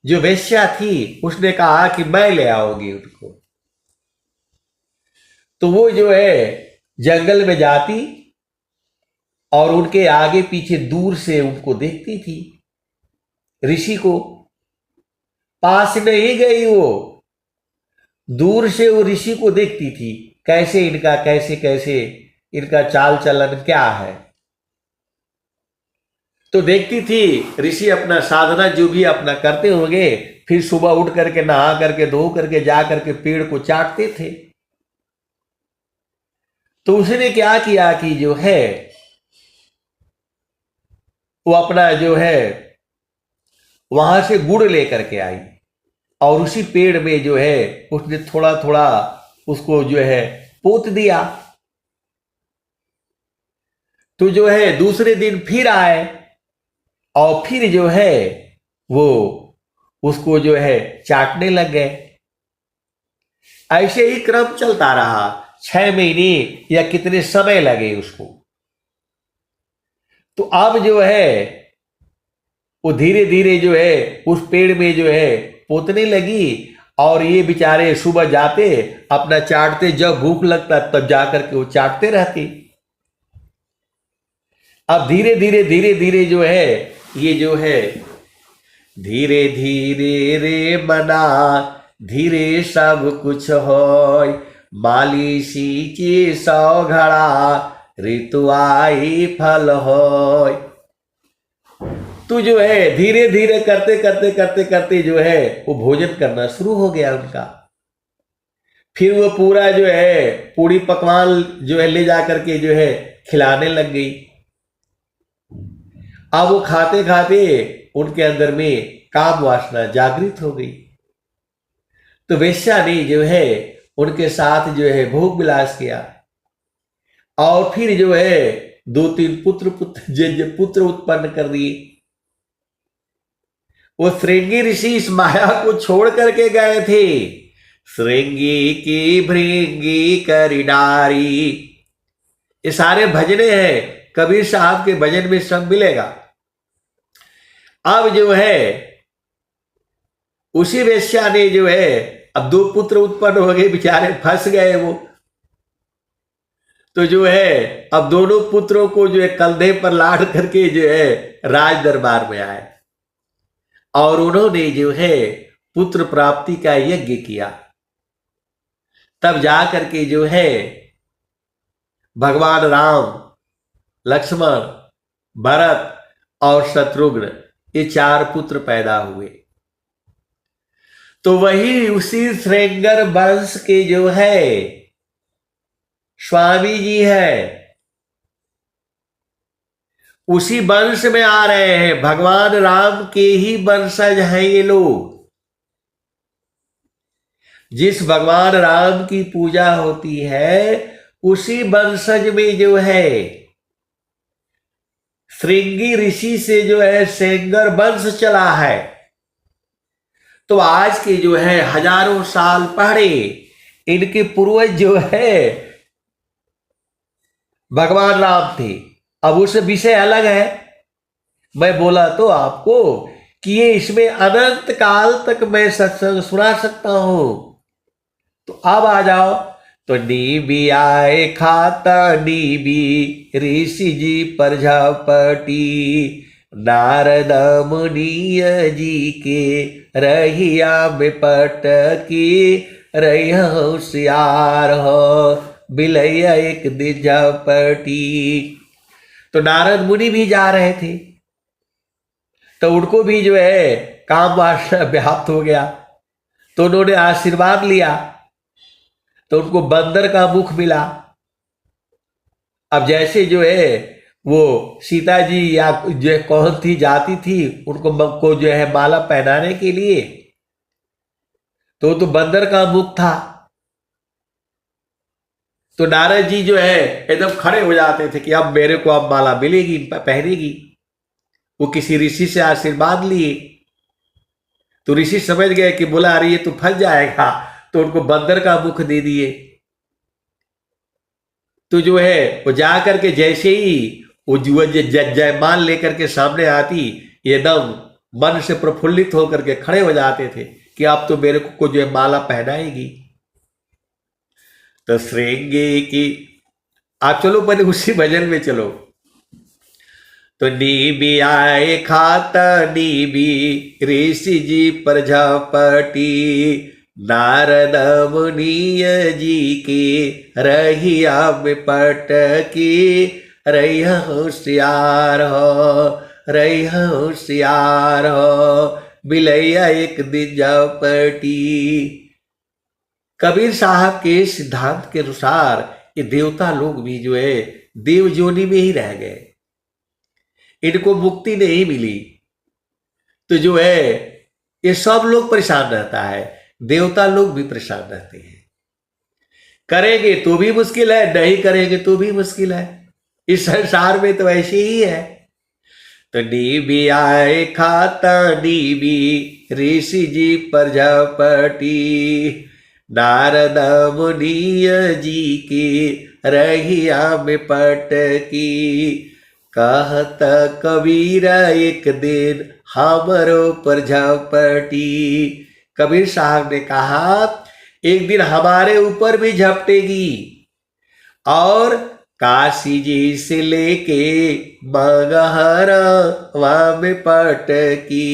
जो वेश्या थी उसने कहा कि मैं ले आऊंगी उनको। तो वो जो है जंगल में जाती और उनके आगे पीछे दूर से उनको देखती थी, ऋषि को। पास नहीं गई, वो दूर से वो ऋषि को देखती थी, कैसे इनका चाल चलन क्या है। तो देखती थी ऋषि अपना साधना जो भी अपना करते होंगे, फिर सुबह उठ करके नहा करके धो करके जा करके पेड़ को चाटते थे। तो उसने क्या किया कि जो है वो अपना जो है वहां से गुड़ लेकर के आई, और उसी पेड़ में जो है उसने थोड़ा थोड़ा उसको जो है पोत दिया। तो जो है दूसरे दिन फिर आए और फिर जो है वो उसको जो है चाटने लग गए। ऐसे ही क्रम चलता रहा, 6 महीने या कितने समय लगे उसको। तो अब जो है वो धीरे धीरे जो है उस पेड़ में जो है पोतने लगी, और ये बेचारे सुबह जाते अपना चाटते, जब भूख लगता तब जाकर के वो चाटते रहते। अब धीरे धीरे जो है ये जो है धीरे धीरे रे मना धीरे सब कुछ होय, माली सींचे 100 घड़ा ऋतु आई फल होय। तो जो है धीरे धीरे करते जो है वो भोजन करना शुरू हो गया उनका। फिर वो पूरा जो है पूरी पकवान जो है ले जा करके जो है खिलाने लग गई। अब वो खाते खाते उनके अंदर में काम वासना जागृत हो गई। तो वेश्या ने जो है उनके साथ जो है भोग विलास किया, और फिर जो है 2-3 पुत्र उत्पन्न कर दिए। वो श्रृंगी ऋषि इस माया को छोड़ करके गए थे। श्रृंगी की भृंगी करिडारी, ये सारे भजने हैं, कबीर साहब के भजन में सब मिलेगा। अब जो है उसी वेश्या ने जो है अब 2 पुत्र उत्पन्न हो गए, बेचारे फंस गए वो। तो जो है अब दोनों पुत्रों को जो है कंधे पर लाद करके जो है राज दरबार में आए, और उन्होंने जो है पुत्र प्राप्ति का यज्ञ किया। तब जा करके जो है भगवान राम, लक्ष्मण, भरत और शत्रुघ्न, ये 4 पुत्र पैदा हुए। तो वही उसी श्रृंगर वंश के जो है स्वामी जी है, उसी वंश में आ रहे हैं। भगवान राम के ही वंशज हैं ये लोग। जिस भगवान राम की पूजा होती है उसी वंशज में जो है श्रृंगी ऋषि से जो है सेंगर वंश चला है। तो आज के जो है हजारों साल पहले इनके पूर्वज जो है भगवान राम थे। अब उस विषय अलग है, मैं बोला तो आपको कि ये इसमें अनंत काल तक मैं सत्संग सुना सकता हूं। तो अब आ जाओ। तो नीबी आए खाता नीबी ऋषि जी प्रजापति नारद मुनिय जी के रहिया में पटकी रही होशियार हो बिलैया एक दिन झपटी। तो नारद मुनि भी जा रहे थे, तो उनको भी जो है काम वासना व्याप्त हो गया, तो उन्होंने आशीर्वाद लिया, तो उनको बंदर का मुख मिला। अब जैसे जो है वो सीता जी या जो कौन थी जाती थी उनको जो है माला पहनाने के लिए, तो बंदर का मुख था। तो नारद जी जो है एकदम खड़े हो जाते थे कि अब मेरे को अब माला मिलेगी, पहनेगी। वो किसी ऋषि से आशीर्वाद लिए, तो ऋषि समझ गए कि बोला अरे ये तो फंस जाएगा, तो उनको बंदर का मुख दे दिए। तो जो है वो जा करके जैसे ही वो जयमाल लेकर के सामने आती, एकदम मन से प्रफुल्लित होकर के खड़े हो जाते थे कि आप तो मेरे को जो है माला पहनाएगी। तो श्रृंगी की आप चलो पहले उसी भजन में चलो। तो नीबी आए खाता नीबी ऋषि जी प्रजापति नारद मुनिय जी की रहिया में पटकी रही होशियार हो रही होशियार हो बिलैया एक दिन झपटी। कबीर साहब के सिद्धांत के अनुसार ये देवता लोग भी जो है देव जोनी में ही रह गए, इनको मुक्ति नहीं मिली। तो जो है ये सब लोग परेशान रहता है, देवता लोग भी परेशान रहते हैं। करेंगे तो भी मुश्किल है, नहीं करेंगे तो भी मुश्किल है। इस संसार में तो ऐसे ही है। तो नीबी आए खाता नीबी ऋषि जी प्रजापति नारद मुनिय जी की रहिया में पटकी कहत कबीर एक दिन हमरो प्रजापति। कबीर साहब ने कहा एक दिन हमारे ऊपर भी झपटेगी और काशी जी से लेके मगहर वहां में पटकी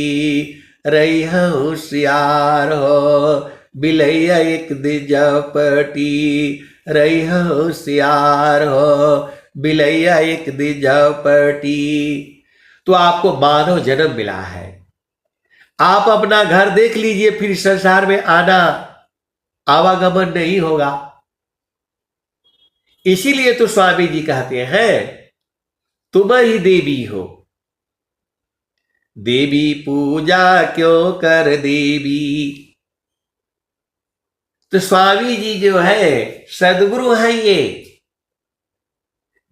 रही होशियार हो बिलैया एक दिन झपटी रही होशियार हो बिलैया एक दिन झपटी। तो आपको मानव जन्म मिला है, आप अपना घर देख लीजिए, फिर संसार में आना आवागमन नहीं होगा। इसीलिए तो स्वामी जी कहते हैं तुम ही देवी हो, देवी पूजा क्यों कर देवी। तो स्वामी जी जो है सदगुरु है। ये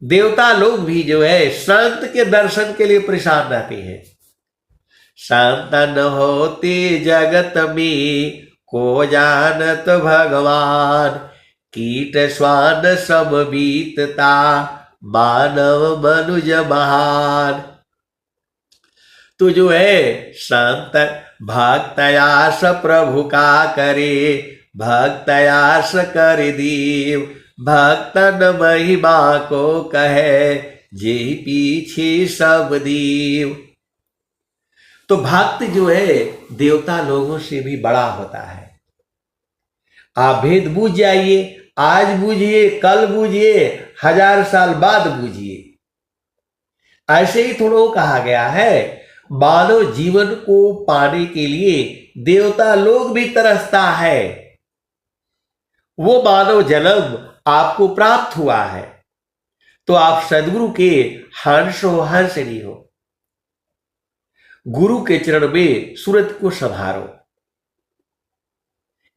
देवता लोग भी जो है संत के दर्शन के लिए परेशान रहते हैं। संतन होते जगत में को जानत भगवान कीट स्वान सब बीतता मानव मनुज महान। तो जो है संत भक्तयास प्रभु का करे भक्तयास कर दीव भक्तन महिमा को कहे जे पीछे सब दीव। तो भक्त जो है देवता लोगों से भी बड़ा होता है। आप भेद बूझ जाइए, आज बूझिए, कल बूझिए, 1000 साल बाद बूझिए। ऐसे ही थोड़ा कहा गया है मानव जीवन को पाने के लिए देवता लोग भी तरसता है। वो मानव जन्म आपको प्राप्त हुआ है तो आप सदगुरु के हंस हो हंसनी हो। गुरु के चरण में सूरत को संभारो।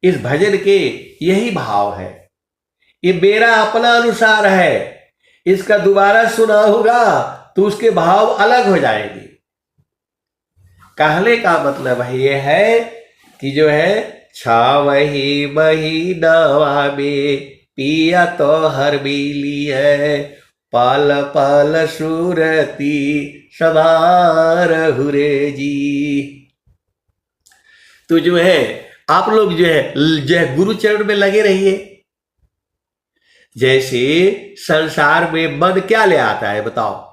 इस भजन के यही भाव है। ये मेरा अपना अनुसार है, इसका दोबारा सुना होगा तो उसके भाव अलग हो जाएंगे। कहने का मतलब है ये है कि जो है छावही महीनावा में पिया तो हर मिली है, पल पल सूरती सवार हुरे जी। तो जो है आप लोग जो है गुरु चरण में लगे रहिए। जैसे संसार में मन क्या ले आता है बताओ?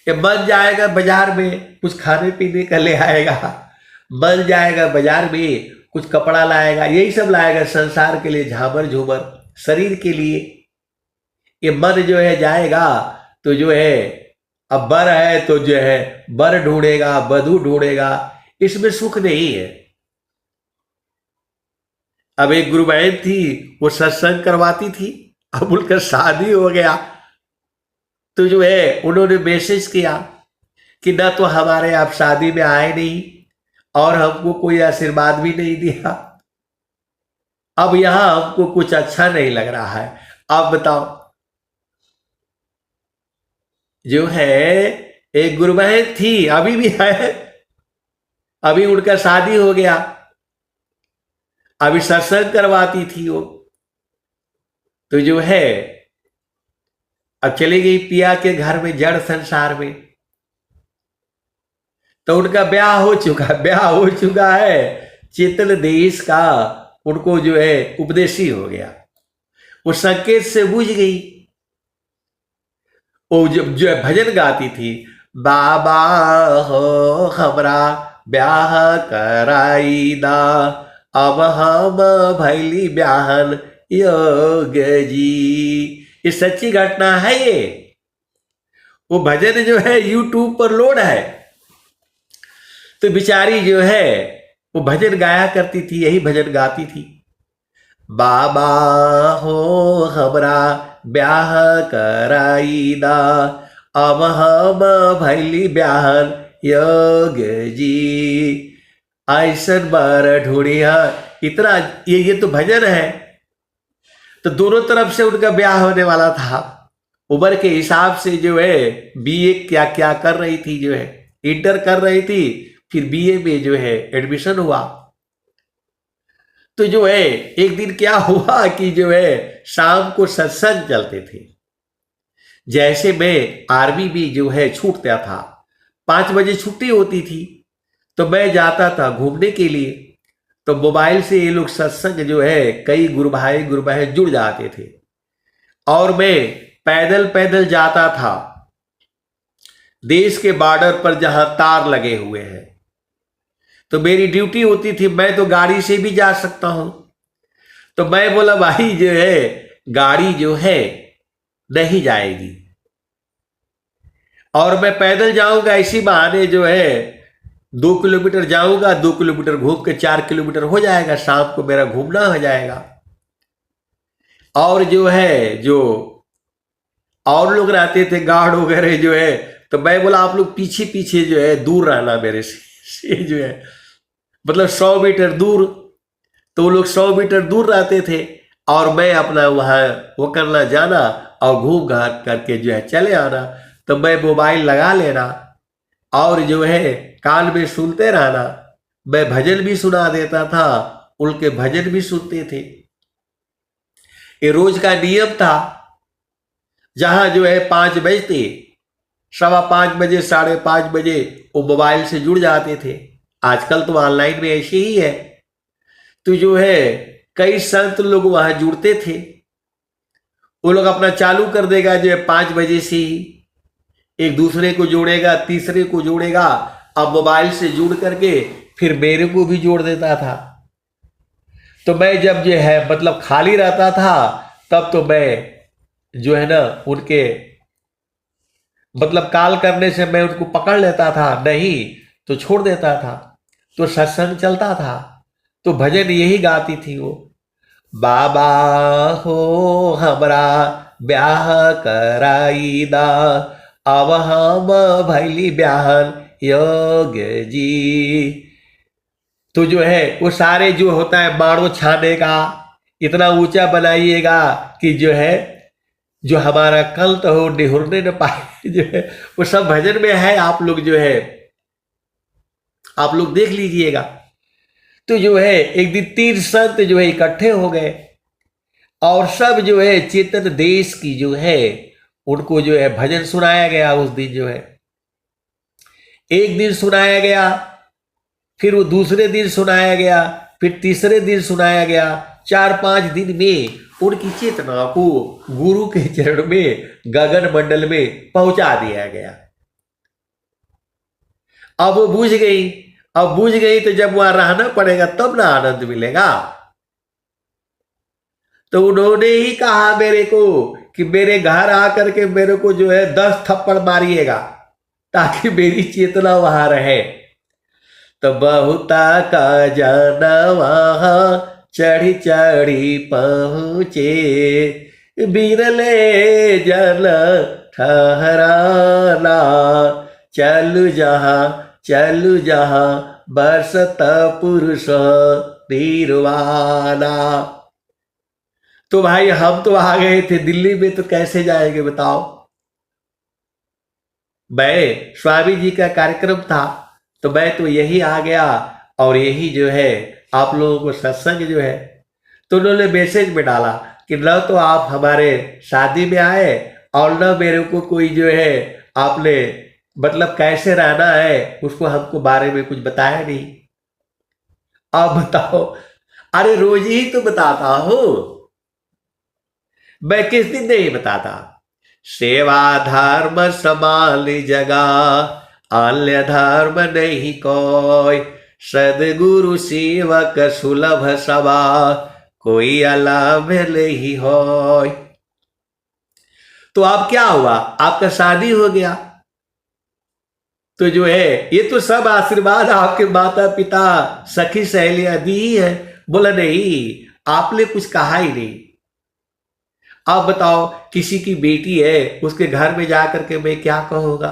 ये मन जाएगा बाजार में कुछ खाने पीने का ले आएगा, मन जाएगा बाजार में कुछ कपड़ा लाएगा, यही सब लाएगा संसार के लिए, झामर झूमर शरीर के लिए। ये मन जो है जाएगा तो जो है अब बर है तो जो है बर ढूंढेगा, बधू ढूंढेगा, इसमें सुख नहीं है। अब एक गुरु बहन थी, वो सत्संग करवाती थी, अब उनका शादी हो गया तो जो है उन्होंने मैसेज किया कि ना तो हमारे आप शादी में आए नहीं और हमको कोई आशीर्वाद भी नहीं दिया, अब यहां हमको कुछ अच्छा नहीं लग रहा है। आप बताओ। जो है एक गुरु बहन थी, अभी भी है, अभी उनका शादी हो गया, अभी सत्संग करवाती थी वो, तो जो है अब चली गई पिया के घर में, जड़ संसार में। तो उनका ब्याह हो चुका है, चेतन देश का उनको जो है उपदेशी हो गया, वो संकेत से बुझ गई। वो जब जो है भजन गाती थी, बाबा हो हमरा ब्याह कराई दा, अब हम भैली ब्याहन योग जी। ये सच्ची घटना है। ये वो भजन जो है यूट्यूब पर लोड है। तो बेचारी जो है वो भजन गाया करती थी, यही भजन गाती थी, बाबा हो हमरा ब्याह कराई दा, अब हम भैली ब्याहन योग जी। ऐसन बार ढूंढिया, इतना ये तो भजन है। तो दोनों तरफ से उनका ब्याह होने वाला था। उम्र के हिसाब से जो है बीए क्या क्या कर रही थी, जो है इंटर कर रही थी, फिर बीए में जो है एडमिशन हुआ। तो जो है एक दिन क्या हुआ कि जो है शाम को सत्संग चलते थे। जैसे मैं आर्मी में जो है छूटता था, 5 बजे छुट्टी होती थी, तो मैं जाता था घूमने के लिए। तो मोबाइल से ये लोग सत्संग जो है कई गुरु भाई जुड़ जाते थे, और मैं पैदल पैदल जाता था देश के बॉर्डर पर जहां तार लगे हुए हैं। तो मेरी ड्यूटी होती थी, मैं तो गाड़ी से भी जा सकता हूं। तो मैं बोला भाई जो है गाड़ी जो है नहीं जाएगी, और मैं पैदल जाऊंगा, इसी बहाने जो है 2 किलोमीटर जाऊंगा, 2 किलोमीटर घूम के 4 किलोमीटर हो जाएगा, शाम को मेरा घूमना हो जाएगा। और जो है जो और लोग रहते थे गार्ड वगैरह जो है, तो मैं बोला आप लोग पीछे पीछे जो है दूर रहना मेरे से जो है, मतलब 100 मीटर दूर। तो वो लोग 100 मीटर दूर रहते थे, और मैं अपना वहां वो करना जाना और घूम घाट करके जो है चले आना। तो मैं मोबाइल लगा लेना और जो है कान में सुनते रहना। मैं भजन भी सुना देता था, उनके भजन भी सुनते थे। ये रोज का नियम था। जहां जो है 5 बजते, 5:15 बजे, 5:30 बजे वो मोबाइल से जुड़ जाते थे। आजकल तो ऑनलाइन में ऐसे ही है। तो जो है कई संत लोग वहां जुड़ते थे, वो लोग अपना चालू कर देगा जो है 5 बजे से ही, एक दूसरे को जोड़ेगा, तीसरे को जोड़ेगा। अब मोबाइल से जुड़ करके फिर मेरे को भी जोड़ देता था। तो मैं जब जो है मतलब खाली रहता था, तब तो मैं जो है ना उनके मतलब कॉल करने से मैं उनको पकड़ लेता था, नहीं तो छोड़ देता था। तो सत्संग चलता था, तो भजन यही गाती थी वो, बाबा हो हमरा ब्याह कराई दा, अब हम भैली ब्याहन योग जी। तो जो है वो सारे जो होता है बाणों छाने का इतना ऊंचा बनाइएगा कि जो है जो हमारा कंठ हो निहुरने न पाए जो है वो सब भजन में है। आप लोग जो है आप लोग देख लीजिएगा। तो जो है एक दिन 3 संत जो है इकट्ठे हो गए और सब जो है चेतन देश की जो है उनको जो है भजन सुनाया गया। उस दिन जो है एक दिन सुनाया गया, फिर वो दूसरे दिन सुनाया गया, फिर तीसरे दिन सुनाया गया। 4-5 दिन में उनकी चेतना को गुरु के चरण में गगन मंडल में पहुंचा दिया गया। अब वो बुझ गई। अब बुझ गई तो जब वहां रहना पड़ेगा तब ना आनंद मिलेगा। तो उन्होंने ही कहा मेरे को कि मेरे घर आकर के मेरे को जो है 10 थप्पड़ मारिएगा ताकि मेरी चेतना वहां रहे। तो बहुता का जाना वहां चढ़ी चढ़ी पहुंचे, बिरले जल ठहराना, चलु जहां बरसत पुरुष निर्वाणा। तो भाई हम तो आ गए थे दिल्ली में, तो कैसे जाएंगे बताओ। मैं स्वामी जी का कार्यक्रम था तो मैं तो यही आ गया और यही जो है आप लोगों को सत्संग जो है। तो उन्होंने मैसेज में डाला कि न तो आप हमारे शादी में आए और न मेरे को कोई जो है आपने मतलब कैसे रहना है उसको हमको बारे में कुछ बताया नहीं। आप बताओ। अरे रोज ही तो बताता हूं, मैं किस दिन नहीं बताता। सेवा धर्म संभाली जगह, अन्य धर्म नहीं कोई, सदगुरु सेवक सुलभ सभा, कोई अलग नहीं हो। तो अब क्या हुआ, आपका शादी हो गया तो जो है ये तो सब आशीर्वाद आपके माता पिता सखी सहेलियां दी ही है। बोला नहीं, आपने कुछ कहा ही नहीं। आप बताओ किसी की बेटी है उसके घर में जाकर के मैं क्या कहूंगा,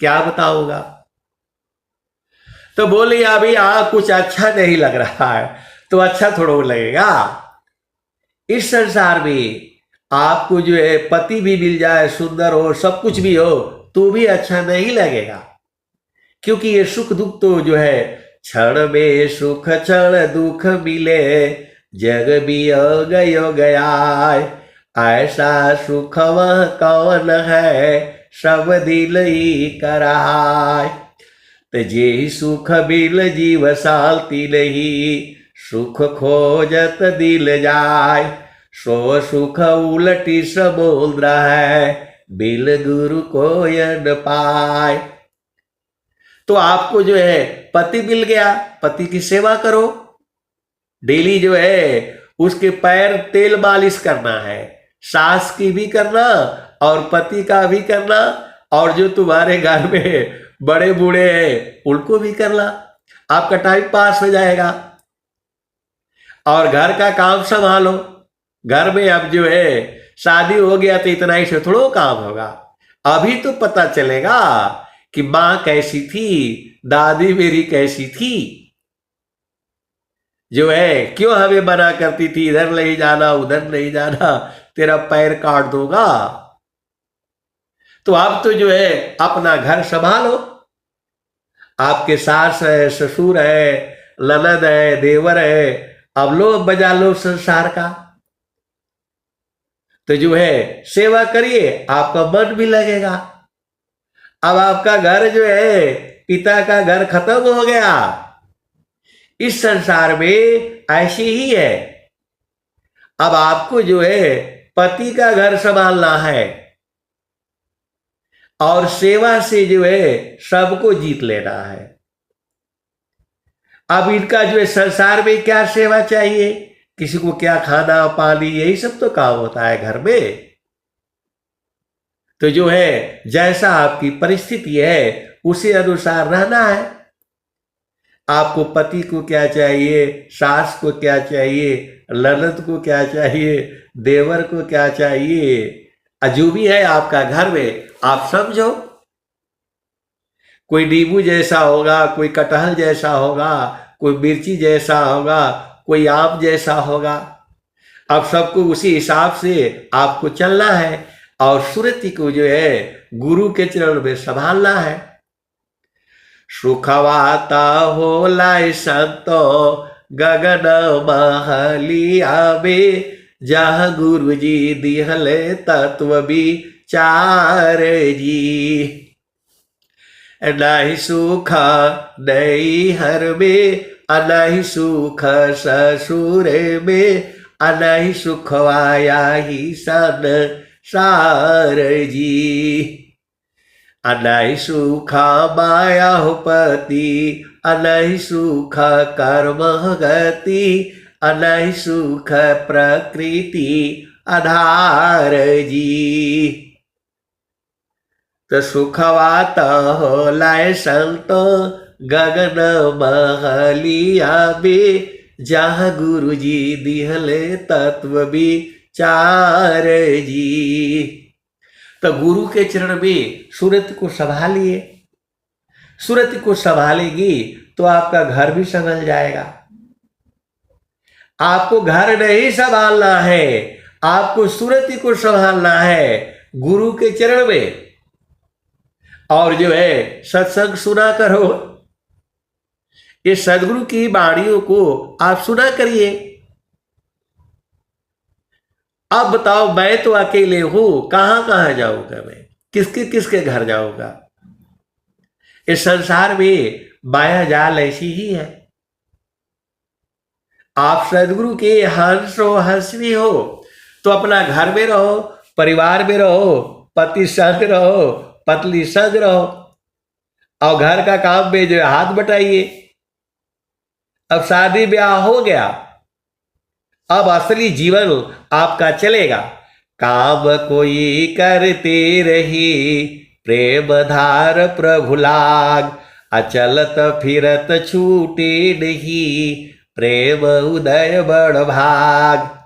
क्या बताऊंगा। तो बोले अभी कुछ अच्छा नहीं लग रहा है। तो अच्छा थोड़ा लगेगा। इस संसार में आपको जो है पति भी मिल जाए, सुंदर हो, सब कुछ भी हो, तो भी अच्छा नहीं लगेगा। क्योंकि ये सुख दुख तो जो है क्षण में सुख क्षण दुख मिले, जग भी योग गया, ऐसा सुख वह कौन है, सब दिल ही कराय। तो जे सुख बिल जीव शांति नहीं, सुख खोजत दिल जाय, सो सुख उलटी समुद्र है, बिल गुरु को न पाय। तो आपको जो है पति मिल गया, पति की सेवा करो, डेली जो है उसके पैर तेल मालिश करना है, सास की भी करना और पति का भी करना, और जो तुम्हारे घर में बड़े बूढ़े हैं उनको भी करना। आपका टाइम पास हो जाएगा और घर का काम संभालो। घर में अब जो है शादी हो गया तो इतना ही से थोड़ा काम होगा। अभी तो पता चलेगा कि मां कैसी थी, दादी मेरी कैसी थी, जो है क्यों हमें मना करती थी, इधर नहीं जाना उधर नहीं जाना, तेरा पैर काट दूंगा। तो आप तो जो है अपना घर संभालो। आपके सास है, ससुर है, ननद है, देवर है, अब लो बजा लो संसार का। तो जो है सेवा करिए, आपका मन भी लगेगा। अब आपका घर जो है पिता का घर खत्म हो गया। इस संसार में ऐसी ही है। अब आपको जो है पति का घर संभालना है और सेवा से जो है सबको जीत लेना है। अब इनका जो है संसार में क्या सेवा चाहिए, किसी को क्या खाना पानी, यही सब तो काम होता है घर में। तो जो है जैसा आपकी परिस्थिति है उसी अनुसार रहना है। आपको पति को क्या चाहिए, सास को क्या चाहिए, ननद को क्या चाहिए, देवर को क्या चाहिए, जो भी है आपका घर में आप समझो। कोई नींबू जैसा होगा, कोई कटहल जैसा होगा, कोई मिर्ची जैसा होगा, कोई आम जैसा होगा। अब सबको उसी हिसाब से आपको चलना है और सुरति को जो है गुरु के चरण में संभालना है। सुखवाता हो लाए संतो गगन महलिया में, जहाँ गुरु जी दिहले तत्व विचार जी। नहीं सुख नहीं हर में, नहीं सुख ससुर में, नहीं सुखवाया ही संसार जी। नहीं सुख माया हो पति, नहीं सुख कर्म गति, नहीं सुख प्रकृति आधार जी। तो सुखवात हो लाए संतो गगन महलिया में, जहाँ गुरु जी दिहले तत्व विचार जी। तो गुरु के चरण में सुरति को संभालिए। सुरति को संभालेगी तो आपका घर भी संभल जाएगा। आपको घर नहीं संभालना है, आपको सुरति को संभालना है गुरु के चरण में। और जो है सत्संग सुना करो, ये सदगुरु की वाणियों को आप सुना करिए। अब बताओ, मैं तो अकेले हूं, कहां कहां जाऊंगा मैं, किसके किसके घर जाऊंगा। इस संसार में माया जाल ऐसी ही है। आप सदगुरु के हंस हो, हंसनी हो तो अपना घर में रहो, परिवार में रहो, पति संग रहो, पत्नी संग रहो और घर का काम में जो है हाथ बटाइए। अब शादी ब्याह हो गया, अब असली जीवन आपका चलेगा। काम कोई करते रही, प्रेम धार प्रभु लाग, अचलत फिरत छूटे नहीं, प्रेम उदय बड़ भाग।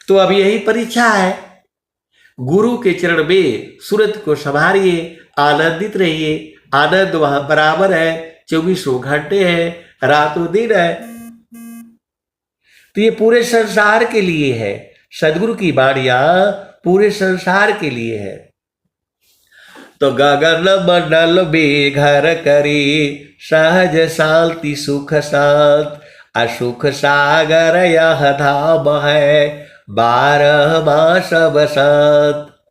तो अब यही परीक्षा है। गुरु के चरण में सूरत को संभालिए, आनंदित रहिए। आनंद वहां बराबर है, 24 घंटे है, रातों दिन है। तो ये पूरे संसार के लिए है। सदगुरु की वाणियां पूरे संसार के लिए है। तो गगन मंडल में घर करी, सहज शांति सुख शांत, असुख सागर यह धाम है, 12 मास बसंत।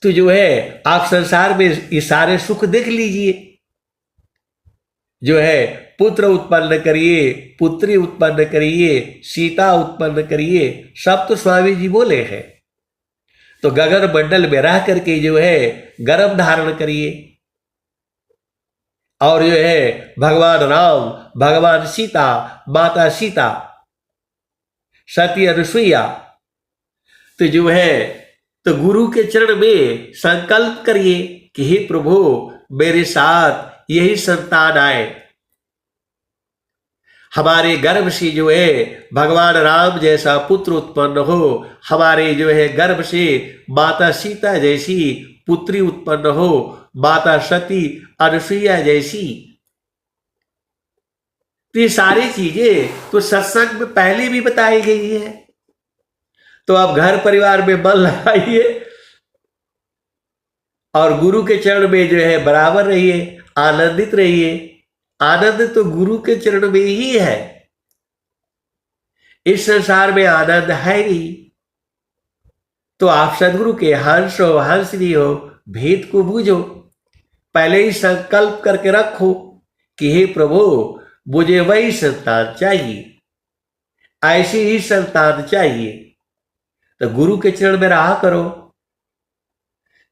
तो जो है आप संसार में ये सारे सुख देख लीजिए। जो है पुत्र उत्पन्न करिए, पुत्री उत्पन्न करिए, सीता उत्पन्न करिए, सब तो स्वामी जी बोले हैं। तो गगन मंडल में रह करके जो है गर्भ धारण करिए। और जो है भगवान राम, भगवान सीता, माता सीता, सती अनुसुईया, तो जो है तो गुरु के चरण में संकल्प करिए कि हे प्रभु मेरे साथ यही संतान आए। हमारे गर्भ से जो है भगवान राम जैसा पुत्र उत्पन्न हो, हमारे जो है गर्भ से माता सीता जैसी पुत्री उत्पन्न हो, माता सती अनुसुईया जैसी। तो ये सारी चीजें तो सत्संग में पहले भी बताई गई है। तो आप घर परिवार में मन लगाइए और गुरु के चरण में जो है बराबर रहिए, आनंदित रहिए। आनंद तो गुरु के चरण में ही है। इस संसार में आनंद है नहीं। तो आप सदगुरु के हंस हो, हंसनी हो, भेद को बूझो। पहले ही संकल्प करके रखो कि हे प्रभु मुझे वही संतान चाहिए, ऐसी ही संतान चाहिए। तो गुरु के चरण में रहा करो।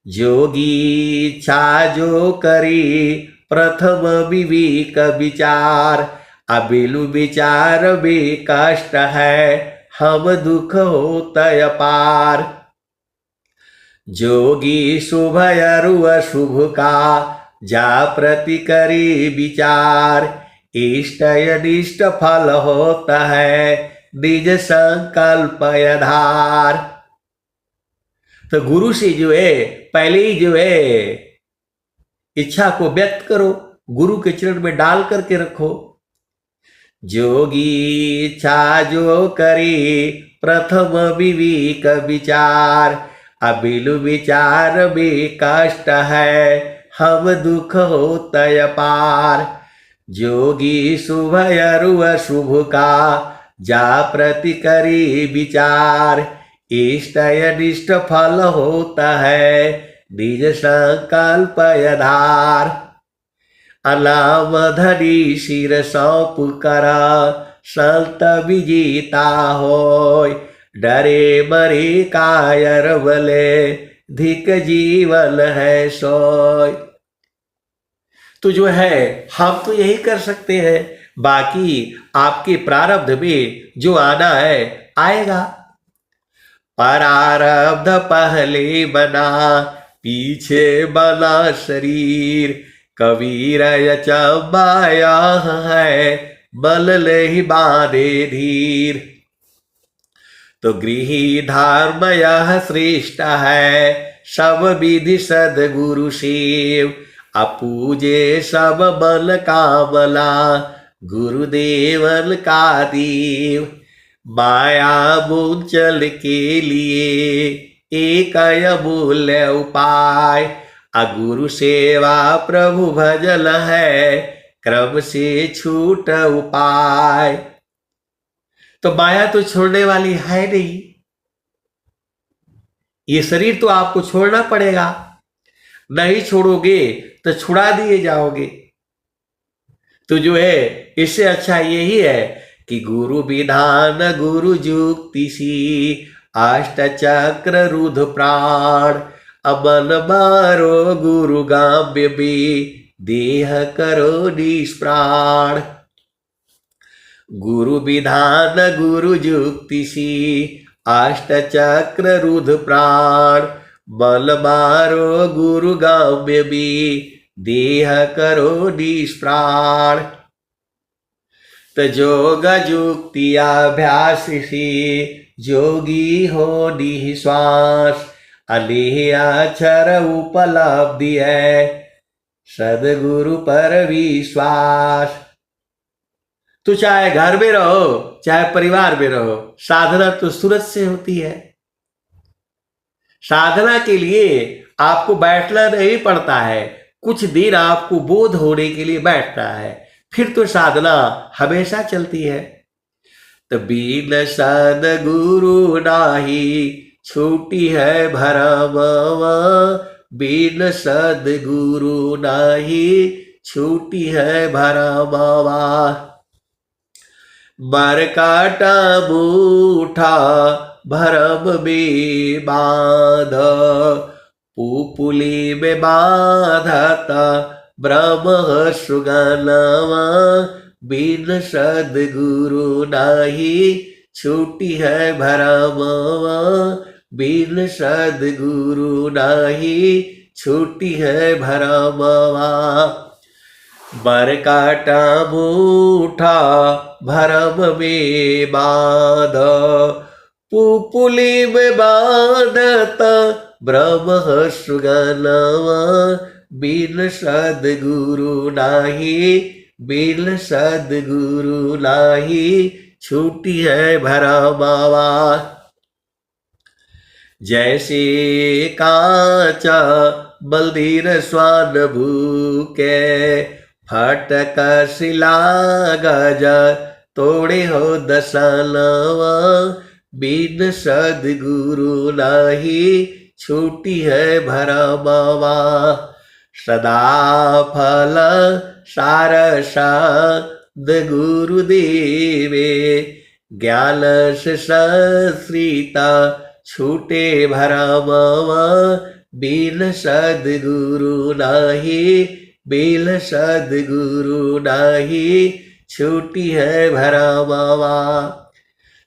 जोगी इच्छा जो करी, प्रथम विवेक विचार, अबिलु विचार भी कष्ट है, हम दुख होता अपार। जोगी शुभ अरु अशुभ का, जा प्रति करी विचार, इष्ट अनिष्ट फल होता है, निज संकल्प आधार। तो गुरु से जो है पहले ही जो है इच्छा को व्यक्त करो, गुरु के चरण में डाल करके रखो जोगी इच्छा जो करे प्रथम विवेक विचार, अबिलु विचार में कष्ट है हम दुख होतय पार। जोगी शुभ अरु अशुभ का जा प्रति करे विचार, इष्ट अनिष्ट फल होता है निज संकल्प आधार। अनाम धरी शिर सौंप करा संत विजेता होय, डरे मरे कायर बले धिक जीवन है सोय। तो जो है हम तो यही कर सकते हैं, बाकी आपके प्रारब्ध में जो आना है आएगा। प्रारब्ध पहले बना पीछे बना शरीर, कबीर अचंबाया है बल ले बांधे धीर। तो गृही धर्म यह श्रेष्ठ है सब विधि सदगुरु सेव, अपूजे सब बल कामला गुरुदेवन का देव। माया मूंचल के लिए एक अमूल्य उपाय, अगुरु सेवा प्रभु भजन है क्रम से छूट उपाय। तो माया तो छोड़ने वाली है नहीं, ये शरीर तो आपको छोड़ना पड़ेगा, नहीं छोड़ोगे तो छुड़ा दिए जाओगे। तो जो है इससे अच्छा यही है कि गुरु विधान गुरु जुक्ति सी, अष्ट चक्र रुध प्राण, अमन मारो गुरु गाम्य में देह करो निष्प्राण। गुरु विधान गुरु जुक्ति सी, अष्ट चक्र रुध प्राण, बल मारो गुरु गाम्य में देह करो निष्प्राण। तो जोग जुक्ति अभ्यास से जोगी हो निःश्वास, अनेह अक्षर उपलब्धि है सदगुरु पर विश्वास। तो चाहे घर में रहो चाहे परिवार में रहो, साधना तो सूरज से होती है। साधना के लिए आपको बैठना नहीं पड़ता है, कुछ देर आपको बोध होने के लिए बैठना है, फिर तो साधना हमेशा चलती है। तो बिन सद्गुरु नाही छूटी है भरम, बिन सद्गुरु नाही छूटी है भरम। मरकाटा बूठा भरम में बाध, पुपुली में बाधत ब्रह्म सुगनवा, बिन सद्गुरु नाही छूटी है भरमवा, बिन सद्गुरु नाही छूटी है भरमवा। मरकाटा बूठा भरम में बाध, पुपुली में बाधत ब्रह्म सुगनवा, बिन सद्गुरु नाही, बिन सद्गुरु नाही छूटी है भरमवा। जैसे काचा बलधीर स्वान भूके, फटक शिला गज तोड़े हो दसनवा, बिन सद्गुरु नाही छूटी है भरमवा। सदा फल सार सद गुरुदेवे, ज्ञान से संश्रिता छूटे भरमवा, बिन सद्गुरु नाही, बिन सद्गुरु नाही छूटी है भरमवा।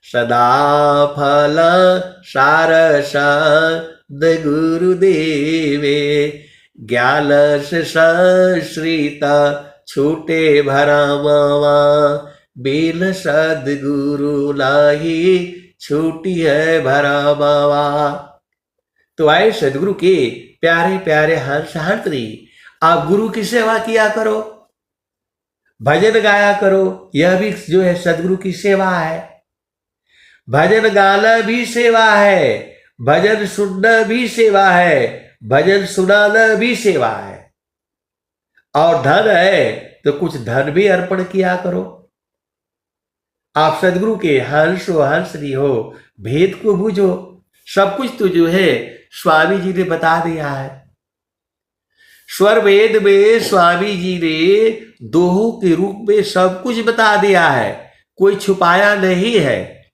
सदा फल सार सद गुरुदेवे, ज्ञान से संश्रिता छूटे भरमवा, बिन सद्गुरु नाही छूटी है भरमवा। तो आए सदगुरु के प्यारे प्यारे हंस हंतरी, आप गुरु की सेवा किया करो, भजन गाया करो, यह भी जो है सदगुरु की सेवा है। भजन गाना भी सेवा है, भजन सुनना भी सेवा है, भजन सुनाना भी सेवा है। और धन है तो कुछ धन भी अर्पण किया करो। आप सदगुरु के हंस हो हंसनी हो, भेद को बूझो, सब कुछ तो जो है स्वामी जी ने बता दिया है। स्वर वेद में स्वामी जी ने दोहों के रूप में सब कुछ बता दिया है, कोई छुपाया नहीं है।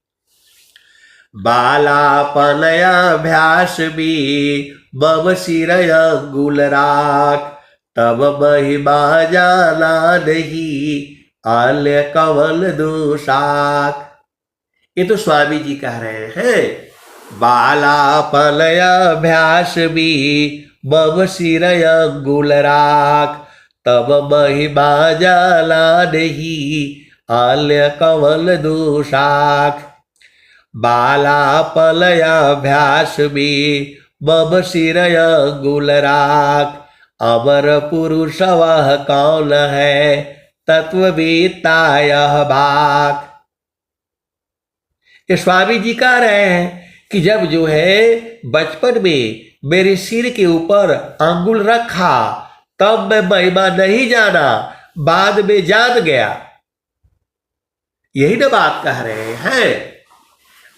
बालापनयाभ्यास भी मम सिरय अंगुल राख, तब महिमा जाना नहीं आल्य कवल दोषाक। ये तो स्वामी जी कह रहे हैं। बालापनयाभ्यास भी मम सिरय अंगुल राख, तब महिमा जाना नहीं आल्य कवल दोषाक। बालापलयाभ्यास में मम सिरय अंगुल राख, अमर पुरुष वह कौन है तत्ववेत्ता यह बाक। ये स्वामी जी कह रहे हैं कि जब जो है बचपन में मेरे सिर के ऊपर अंगुल रखा तब मैं महिमा नहीं जाना, बाद में जान गया। यही ना बात कह रहे हैं।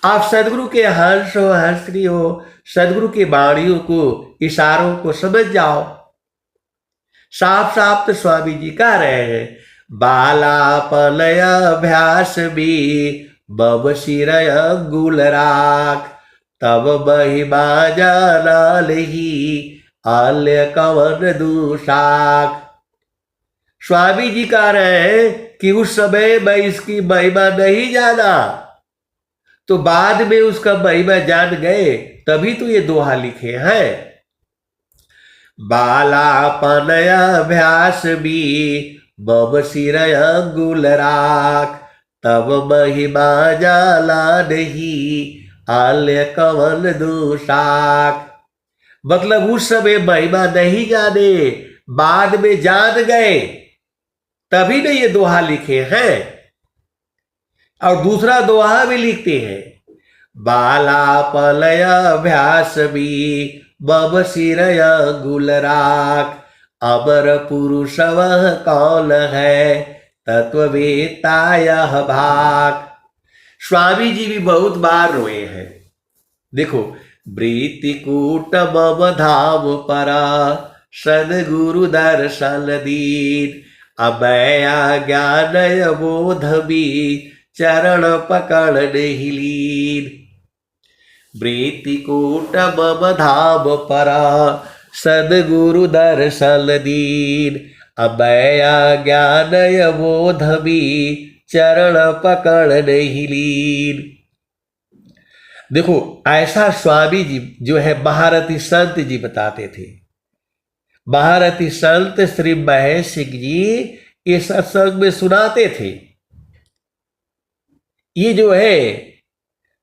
आप सदगुरु के हंस हो हंसनी हो, सदगुरु की वाणियों को इशारों को समझ जाओ। साफ साफ तो स्वामी जी कह रहे हैं। बालापलयाभ्यास भी मम सिरय अंगुल राख, तब महिमा जाना नहीं आल्य कवन दोषाक। स्वामी जी कह रहे हैं कि उस समय मैं इसकी महिमा नहीं जाना, तो बाद में उसका महिमा जान गए, तभी तो ये दोहा लिखे हैं। बालापनयाभ्यास भी मम सिरय अंगुल राख, तब महिमा जाना नहीं आल्य कवन दोषाक। मतलब उस समय महिमा नहीं जाने, बाद में जान गए, तभी ने ये दोहा लिखे हैं। और दूसरा दोहा भी लिखते हैं। बालापलयाभ्यास भी मम सिरय अंगुल राख, अमर पुरुष वह कौन है तत्ववेत्ता यह भाक। स्वामी जी भी बहुत बार रोए हैं। देखो, वृत्तिकूट मम धाम परा, सद्गुरु दर्शन दीन, अभया ज्ञानय बोध भी चरण पकड़ नहीं लीन। वृत्तिकूट मम धाम परा, सद्गुरु दर्शन दीन, अभया ज्ञानय बोध भी चरण पकड़ नहीं लीन। देखो, ऐसा स्वामी जी जो है महारथी संत जी बताते थे। महारथी संत श्री महेश सिंह जी ये सत्संग में सुनाते थे। ये जो है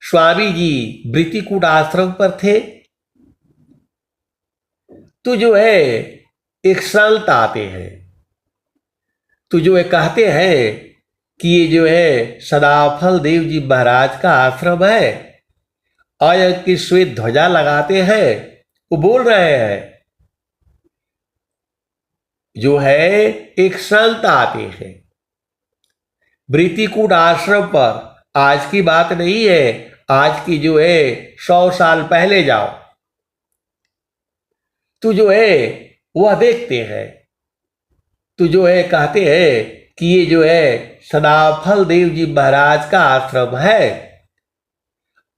स्वामी जी वृत्तिकूट आश्रम पर थे, तो जो है एक संत आते हैं, तो जो है कहते हैं कि ये जो है सदाफल देव जी महाराज का आश्रम है, और की श्वेत ध्वजा लगाते हैं। वो बोल रहे हैं, जो है एक संत आते हैं वृत्तिकूट आश्रम पर। आज की बात नहीं है, आज की जो है 100 साल पहले जाओ, तो जो है वह देखते हैं, तो जो है कहते हैं कि ये जो है सदाफल देव जी महाराज का आश्रम है,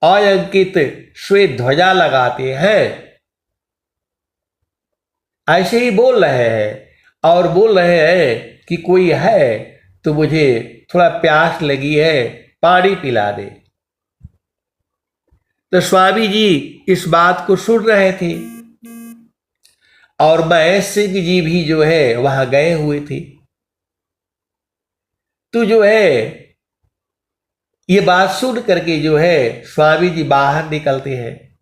अंकित श्वेत ध्वजा लगाते हैं। ऐसे ही बोल रहे हैं, और बोल रहे हैं कि कोई है तो मुझे थोड़ा प्यास लगी है, पानी पिला दे। तो स्वामी जी इस बात को सुन रहे थे, और महेश सिंह जी भी जो है वहां गए हुए थे। तो जो है ये बात सुन करके जो है स्वामी जी बाहर निकलते हैं,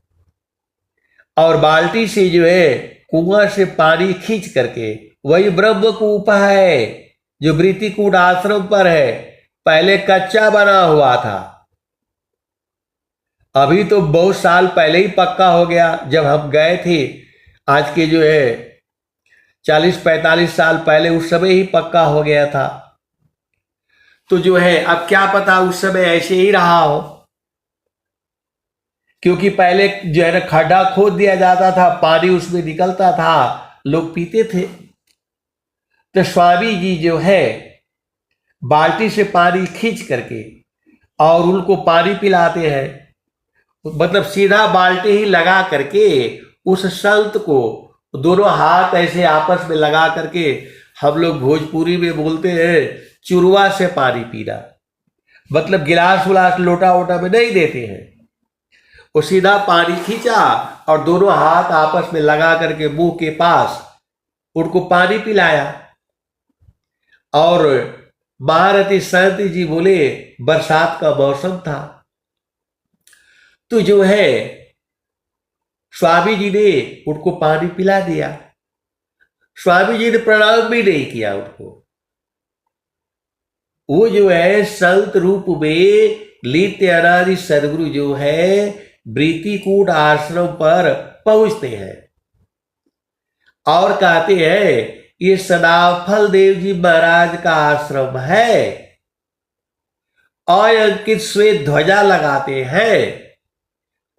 और बाल्टी से जो है कुआं से पानी खींच करके, वही ब्रह्म कूप है जो वृत्तिकूट आश्रम पर है, पहले कच्चा बना हुआ था, अभी तो बहुत साल पहले ही पक्का हो गया। जब हम गए थे, आज के जो है 40-45 साल पहले, उस समय ही पक्का हो गया था। तो जो है अब क्या पता उस समय ऐसे ही रहा हो, क्योंकि पहले जो है ना खड्डा खोद दिया जाता था, पानी उसमें निकलता था, लोग पीते थे। तो स्वामी जी जो है बाल्टी से पानी खींच करके और उनको पानी पिलाते हैं, मतलब सीधा बाल्टी ही लगा करके उस संत को दोनों हाथ ऐसे आपस में लगा करके, हम लोग भोजपुरी में बोलते हैं चुरुआ से पानी पीना, मतलब गिलास उलास लोटा वोटा में नहीं देते हैं। वो सीधा पानी खींचा और दोनों हाथ आपस में लगा करके मुंह के पास उनको पानी पिलाया। और महारथी संत जी बोले बरसात का मौसम था, तो जो है स्वामी जी ने उनको पानी पिला दिया। स्वामी जी ने प्रणाम भी नहीं किया उनको। वो जो है संत रूप में नित्य अनादि सदगुरु जो है वृत्तिकूट आश्रम पर पहुंचते हैं और कहते हैं ये सदाफल देव जी महाराज का आश्रम है, अयंकित श्वेत ध्वजा लगाते हैं,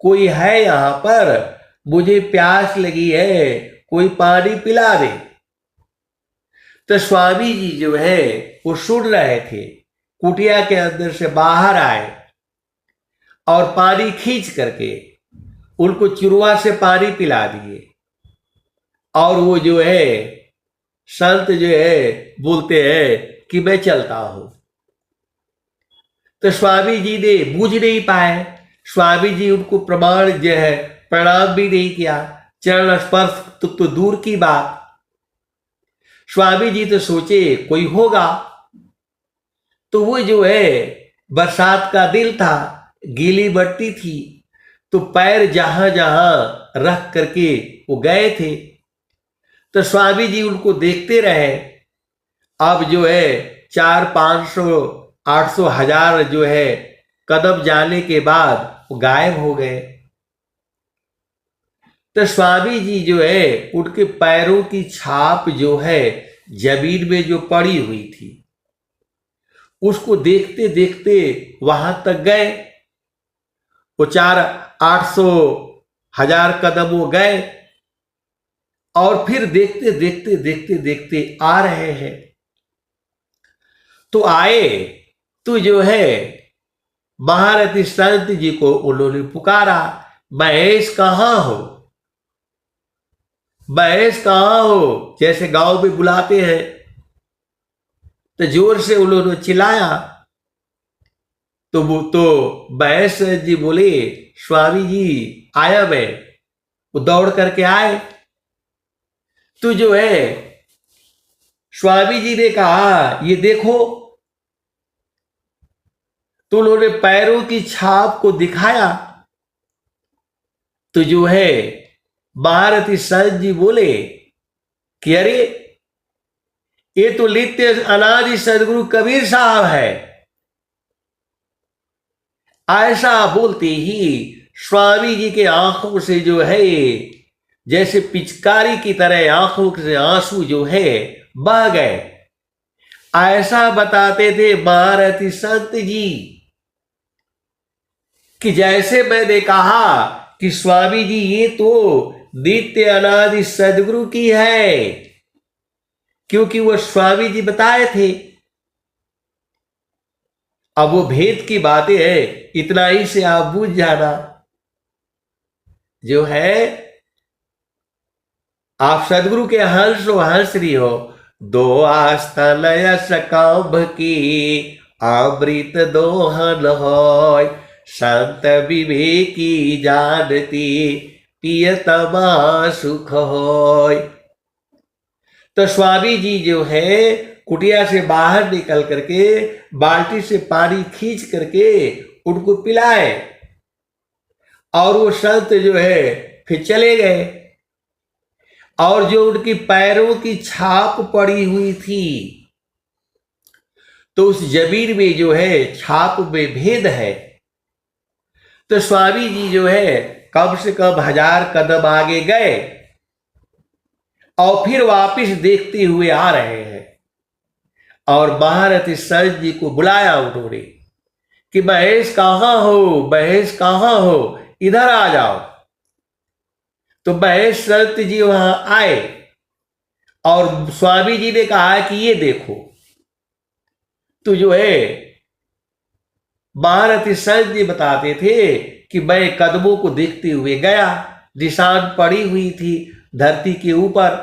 कोई है यहां पर, मुझे प्यास लगी है, कोई पानी पिला दे। तो स्वामी जी जो है वो सुन रहे थे, कुटिया के अंदर से बाहर आए और पानी खींच करके उनको चुरुआ से पानी पिला दिए। और वो जो है संत जो है बोलते हैं कि मैं चलता हूं। तो स्वामी जी ने बूझ नहीं पाए, स्वामी जी उनको प्रमाण जो है प्रणाम भी नहीं किया, चरण स्पर्श तो दूर की बात। स्वामी जी तो सोचे कोई होगा, तो वो जो है बरसात का दिन था, गीली मट्टी थी, तो पैर जहां जहां रख करके वो गए थे। तो स्वामी जी उनको देखते रहे। अब जो है 400-500-800-1000 जो है कदम जाने के बाद वो गायब हो गए। तो स्वामी जी जो है उनके पैरों की छाप जो है जमीन में जो पड़ी हुई थी, उसको देखते देखते वहां तक गए। वो 400-800-1000 कदम वो गए और फिर देखते देखते देखते देखते आ रहे हैं। तो आए तो जो है महारथी संत जी को उन्होंने पुकारा, महेश कहाँ हो, महेश कहाँ हो, जैसे गांव में बुलाते हैं। तो जोर से उन्होंने चिल्लाया। तो महेश जी बोले स्वामी जी आया मैं। वो दौड़ करके आए। तो जो है स्वामी जी ने कहा ये देखो। तो उन्होंने पैरों की छाप को दिखाया। तो जो है महारथी संत जी बोले कि अरे ये तो नित्य अनादि सदगुरु कबीर साहब है। ऐसा बोलते ही स्वामी जी के आंखों से जो है जैसे पिचकारी की तरह आंखों से आंसू जो है बह गए। ऐसा बताते थे महारथी संत जी कि जैसे मैंने कहा कि स्वामी जी ये तो नित्य अनादि सदगुरु की है, क्योंकि वो स्वामी जी बताए थे। अब वो भेद की बातें है, इतना ही से आप बूझ जाना। जो है आप सदगुरु के हंस हो हंसरी हो। दो आस्थान सकाभ की अमृत दोहन होय, संत विवेकी जानती पियतमा सुख होय। तो स्वामी जी जो है कुटिया से बाहर निकल करके बाल्टी से पानी खींच करके उनको पिलाए और वो संत जो है फिर चले गए। और जो उनकी पैरों की छाप पड़ी हुई थी तो उस जमीन में जो है छाप में भेद है। तो स्वामी जी जो है कम से कम 1000 कदम आगे गए और फिर वापस देखते हुए आ रहे हैं। और महारथी संत जी को बुलाया उन्होंने कि महेश कहाँ हो, महेश कहाँ हो, इधर आ जाओ। तो महेश संत जी वहां आए और स्वामी जी ने कहा कि ये देखो। तो जो है महारथी संत जी बताते थे कि मैं कदमों को देखते हुए गया, निशान पड़ी हुई थी धरती के ऊपर,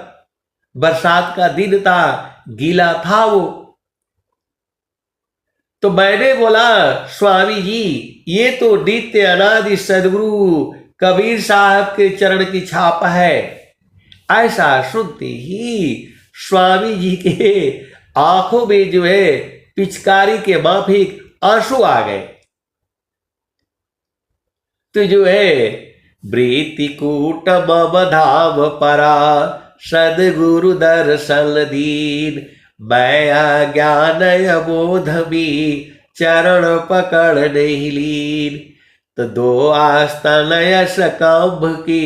बरसात का दिन था, गीला था वो। तो मैंने बोला स्वामी जी ये तो नित्य अनादि सदगुरु कबीर साहब के चरण की छाप है। ऐसा सुनते ही स्वामी जी के आंखों में जो है पिचकारी के माफिक आंसू आ गए। तो जो है वृत्तिकूट मम धाम परा सदगुरु दर्शन दीन, मैं अज्ञान अबोध भी चरण पकड़ नहीं लीन। तो दो आस्तन यश कंभ की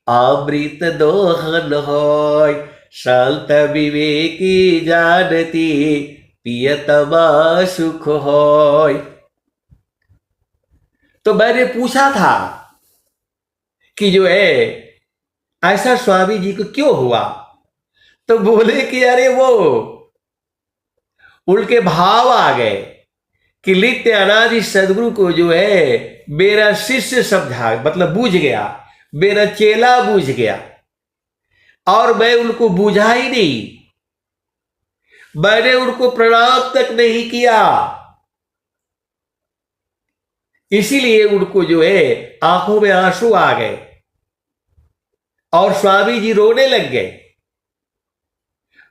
अमृत दोहन होय, संत विवेकी जानती पियतमा सुख होय। तो मैंने पूछा था कि जो है ऐसा स्वामी जी को क्यों हुआ। तो बोले कि अरे वो उनके भाव आ गए कि नित्य अनादि सदगुरु को जो है मेरा शिष्य समझा, मतलब बूझ गया, मेरा चेला बूझ गया और मैं उनको बूझा ही नहीं, मैंने उनको प्रणाम तक नहीं किया। इसीलिए उनको जो है आंखों में आंसू आ गए और स्वामी जी रोने लग गए।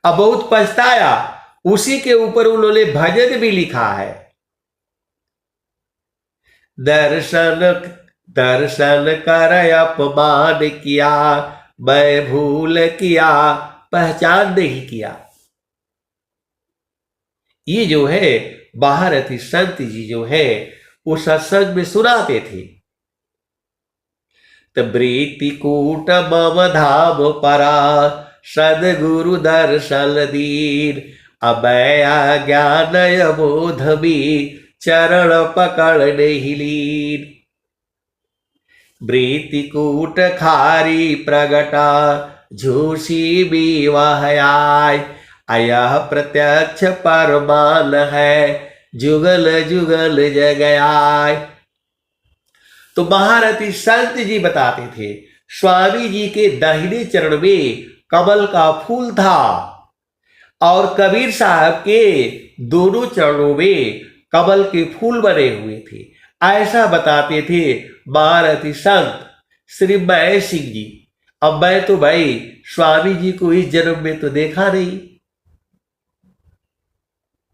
अब बहुत पछताया। उसी के ऊपर उन्होंने भजन भी लिखा है, दर्शन दर्शन कर अपमान किया, मैं भूल किया पहचान नहीं किया। ये जो है महारथी संत जी जो है वो सत्संग में सुनाते थे। तो वृत्तिकूट मम धाम परा सदगुरु दर्शन दीन, अभय ज्ञान अबोध भी चरण पकड़ नहीं लीन। वृत्तिकूट खारी प्रगटा झूसी भी वह आय, अयह प्रत्यक्ष परमान है जुगल जुगल जगयाय। तो महारथी संत जी बताते थे स्वामी जी के दाहिने चरण में कमल का फूल था और कबीर साहब के दोनों चरणों में कमल के फूल बने हुए थे। ऐसा बताते थे महारथी संत श्री महेश सिंह जी। अब मैं तो भाई स्वामी जी को इस जन्म में तो देखा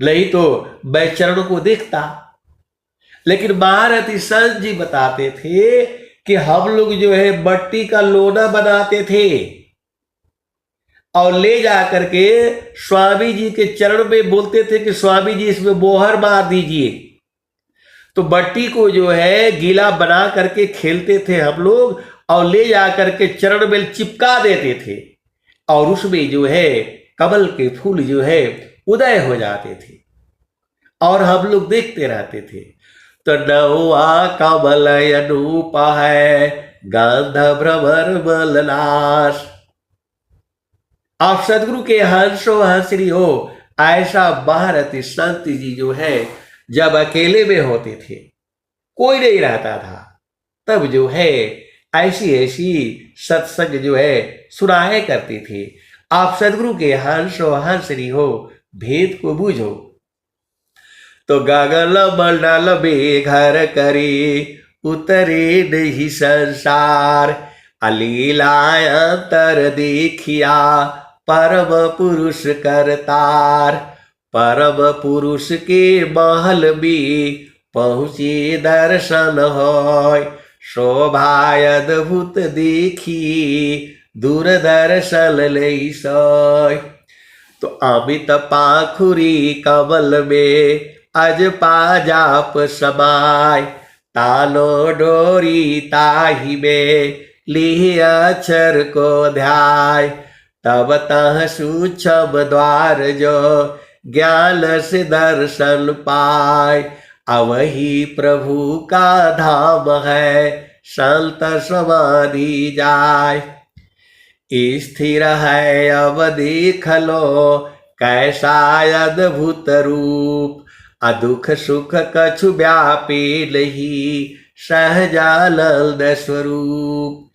नहीं तो मैं चरण को देखता। लेकिन महारथी संत जी बताते थे कि हम लोग जो है मट्टी का लोना बनाते थे और ले जा करके स्वामी जी के चरण में बोलते थे कि स्वामी जी इसमें मोहर मार दीजिए। तो मट्टी को जो है गीला बना करके खेलते थे हम लोग और ले जा करके चरण में चिपका देते थे और उसमें जो है कमल के फूल जो है उदय हो जाते थे और हम लोग देखते रहते थे। तो नौआ कमल अनूप है गंध भ्रमर मलनाश। आप सदगुरु के हंसो हंसरी हो। ऐसा महारथी संत जी जो है जब अकेले में होते थे, कोई नहीं रहता था, तब जो है ऐसी ऐसी सत्संग जो है सुनाए करते थे। आप सदगुरु के हंसो हंसरी हो, भेद को बूझो। तो गगन मंडल में घर करे उतरे नहीं संसार, अलीलायंतर देखिया परम पुरुष करतार। परम पुरुष के महल में पहुँचे दर्शन होय, शोभा अद्भुत देखी दूरदर्शन लई सोय। तो अमित पाखुरी कमल में अज पाजाप समाय, तालो डोरी ताहि में लिहि अक्षर को ध्याय। तब तह सूक्ष्म द्वार जो ज्ञान से दर्शन पाय, अवही प्रभु का धाम है संत समाधि जाय। स्थिर है अब देख लो कैसा अद्भुत रूप, अदुख सुख कछु व्यापी नहीं सहजानंद स्वरूप।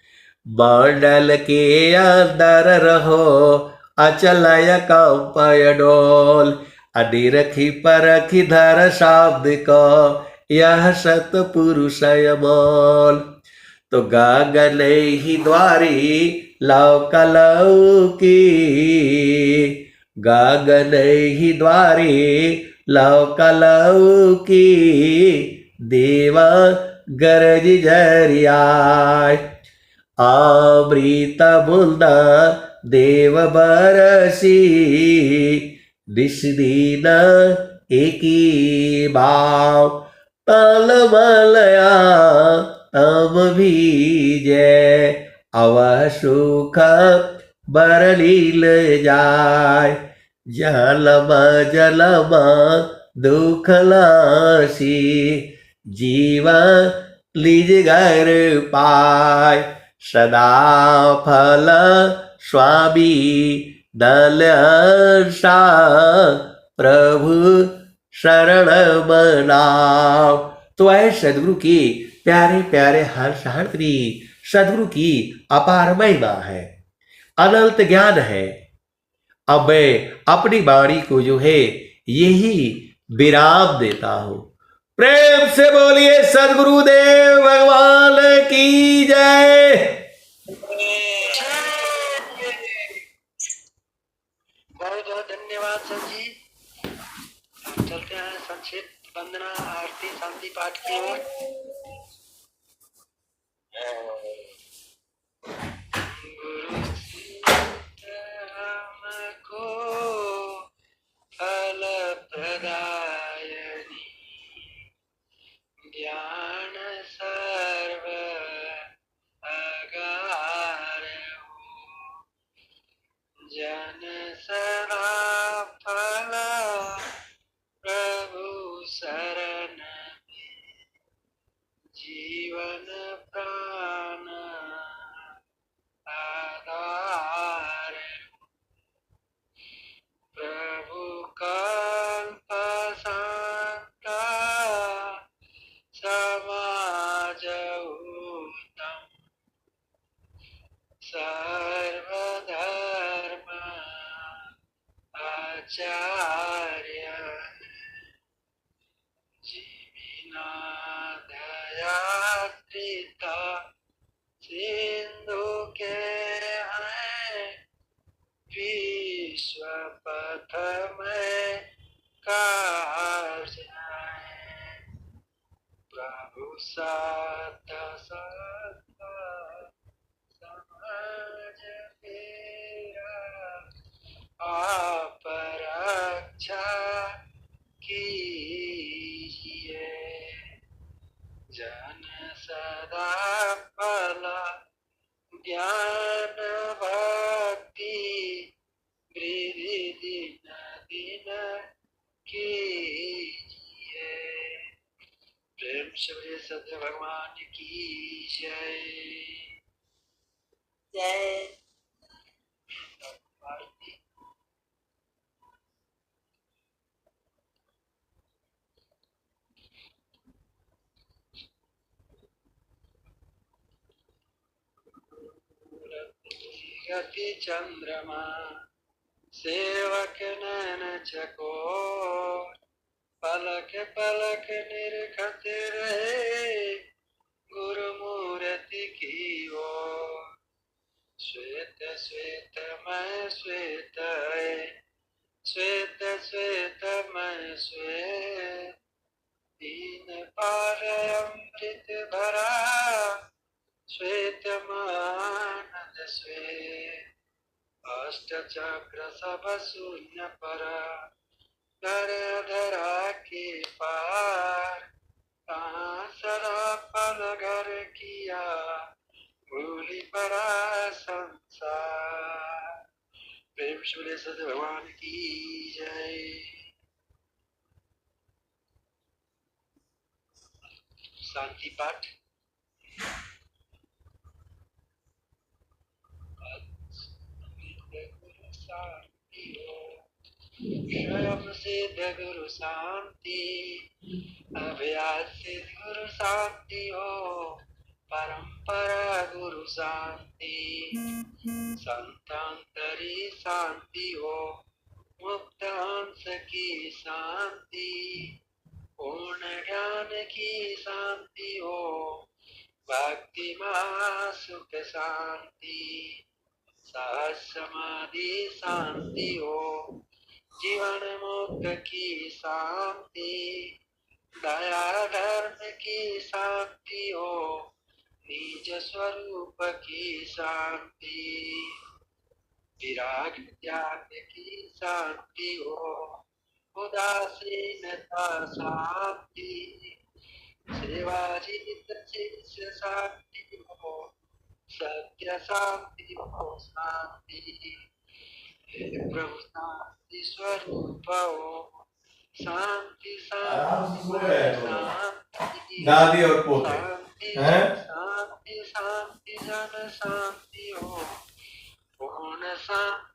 मंडल के अंदर रहो अचलय कंपय डोल, अनिरखी परखी धर शब्द को यह सतपुरुष अमोल। तो गगन ही द्वारी लौकी, गगन ही द्वारी लौकी, देवा गरज जरियाय। अमृत बूंदा देव बरसी, निस दिन एकी भाव। तल मलया तम भीजे, अवह सुख बरलील जाय। जलम जलम दुख नासी, जीवा लिज घर पाय। सदा फल स्वामी दल सा, प्रभु शरण मनाओ। तो ऐ सदगुरु की प्यारे प्यारे हर्षहर्त्री सदगुरु की अपार महिमा है, अनंत ज्ञान है। अब मैं अपनी वाणी को जो है यही विराम देता हूं। प्रेम से बोलिए सदगुरुदेव भगवान की जय। बहुत बहुत धन्यवाद सर जी। चलते हैं संक्षिप्त वंदना आरती शांति पाठ की ओर। गुरु हमको फल प्रदायनी, ज्ञान सर्व अगार हो। जन सदा फल प्रभु शरण में, जीवन प्राण आधार। प्रभु कल्प शांता समाज उत्तम, सर्वधर्म आचार्य। जीविना दयाकृता सिंधु के हैं, विश्व पथ में काज है। प्रभु साथ सत्ता समाज मेरा, आप रक्षा कीजिए। जन सदा फल ज्ञान भक्ति, वृद्धि दिन दिन कीजिए। प्रेम से सत्य भगवान की जय जय। गति चंद्रमा सेवक नैन चकोर, पलक पलक निरखत रहे गुरु मूर्ति की ओर। श्वेत श्वेत मैं श्वेत है, श्वेत श्वेत मैं श्वेत, तीन पार अमृत भरा, श्वेत मानद श्वेत। अष्ट चक्र सब शून्य पर कर धरा के पार कहाँ सदा पल घर किया भूली पड़ा संसार। प्रेम शूले सद भगवान की जय। शांति पाठ। स्वयं सिद्ध गुरु शांति अभ्यास सिद्ध गुरु शांति हो परंपरा गुरु शांति संतांतरी शांति हो मुक्त हंस की शांति पूर्ण ज्ञान की शांति हो भक्ति महा सुख शांति सहज समाधि शांति हो जीवन मुक्त की शांति दया धर्म की शांति हो निज स्वरूप की शांति विराग त्याग की शांति हो उदासीनता शांति सेवाजित शिष्य शांति हो सत्य शांति हो शांति प्रभु शांति स्वरूप हो शांति शांति दादी और पोते शांति हैं शांति शांति जन शांति हो पूर्ण शांति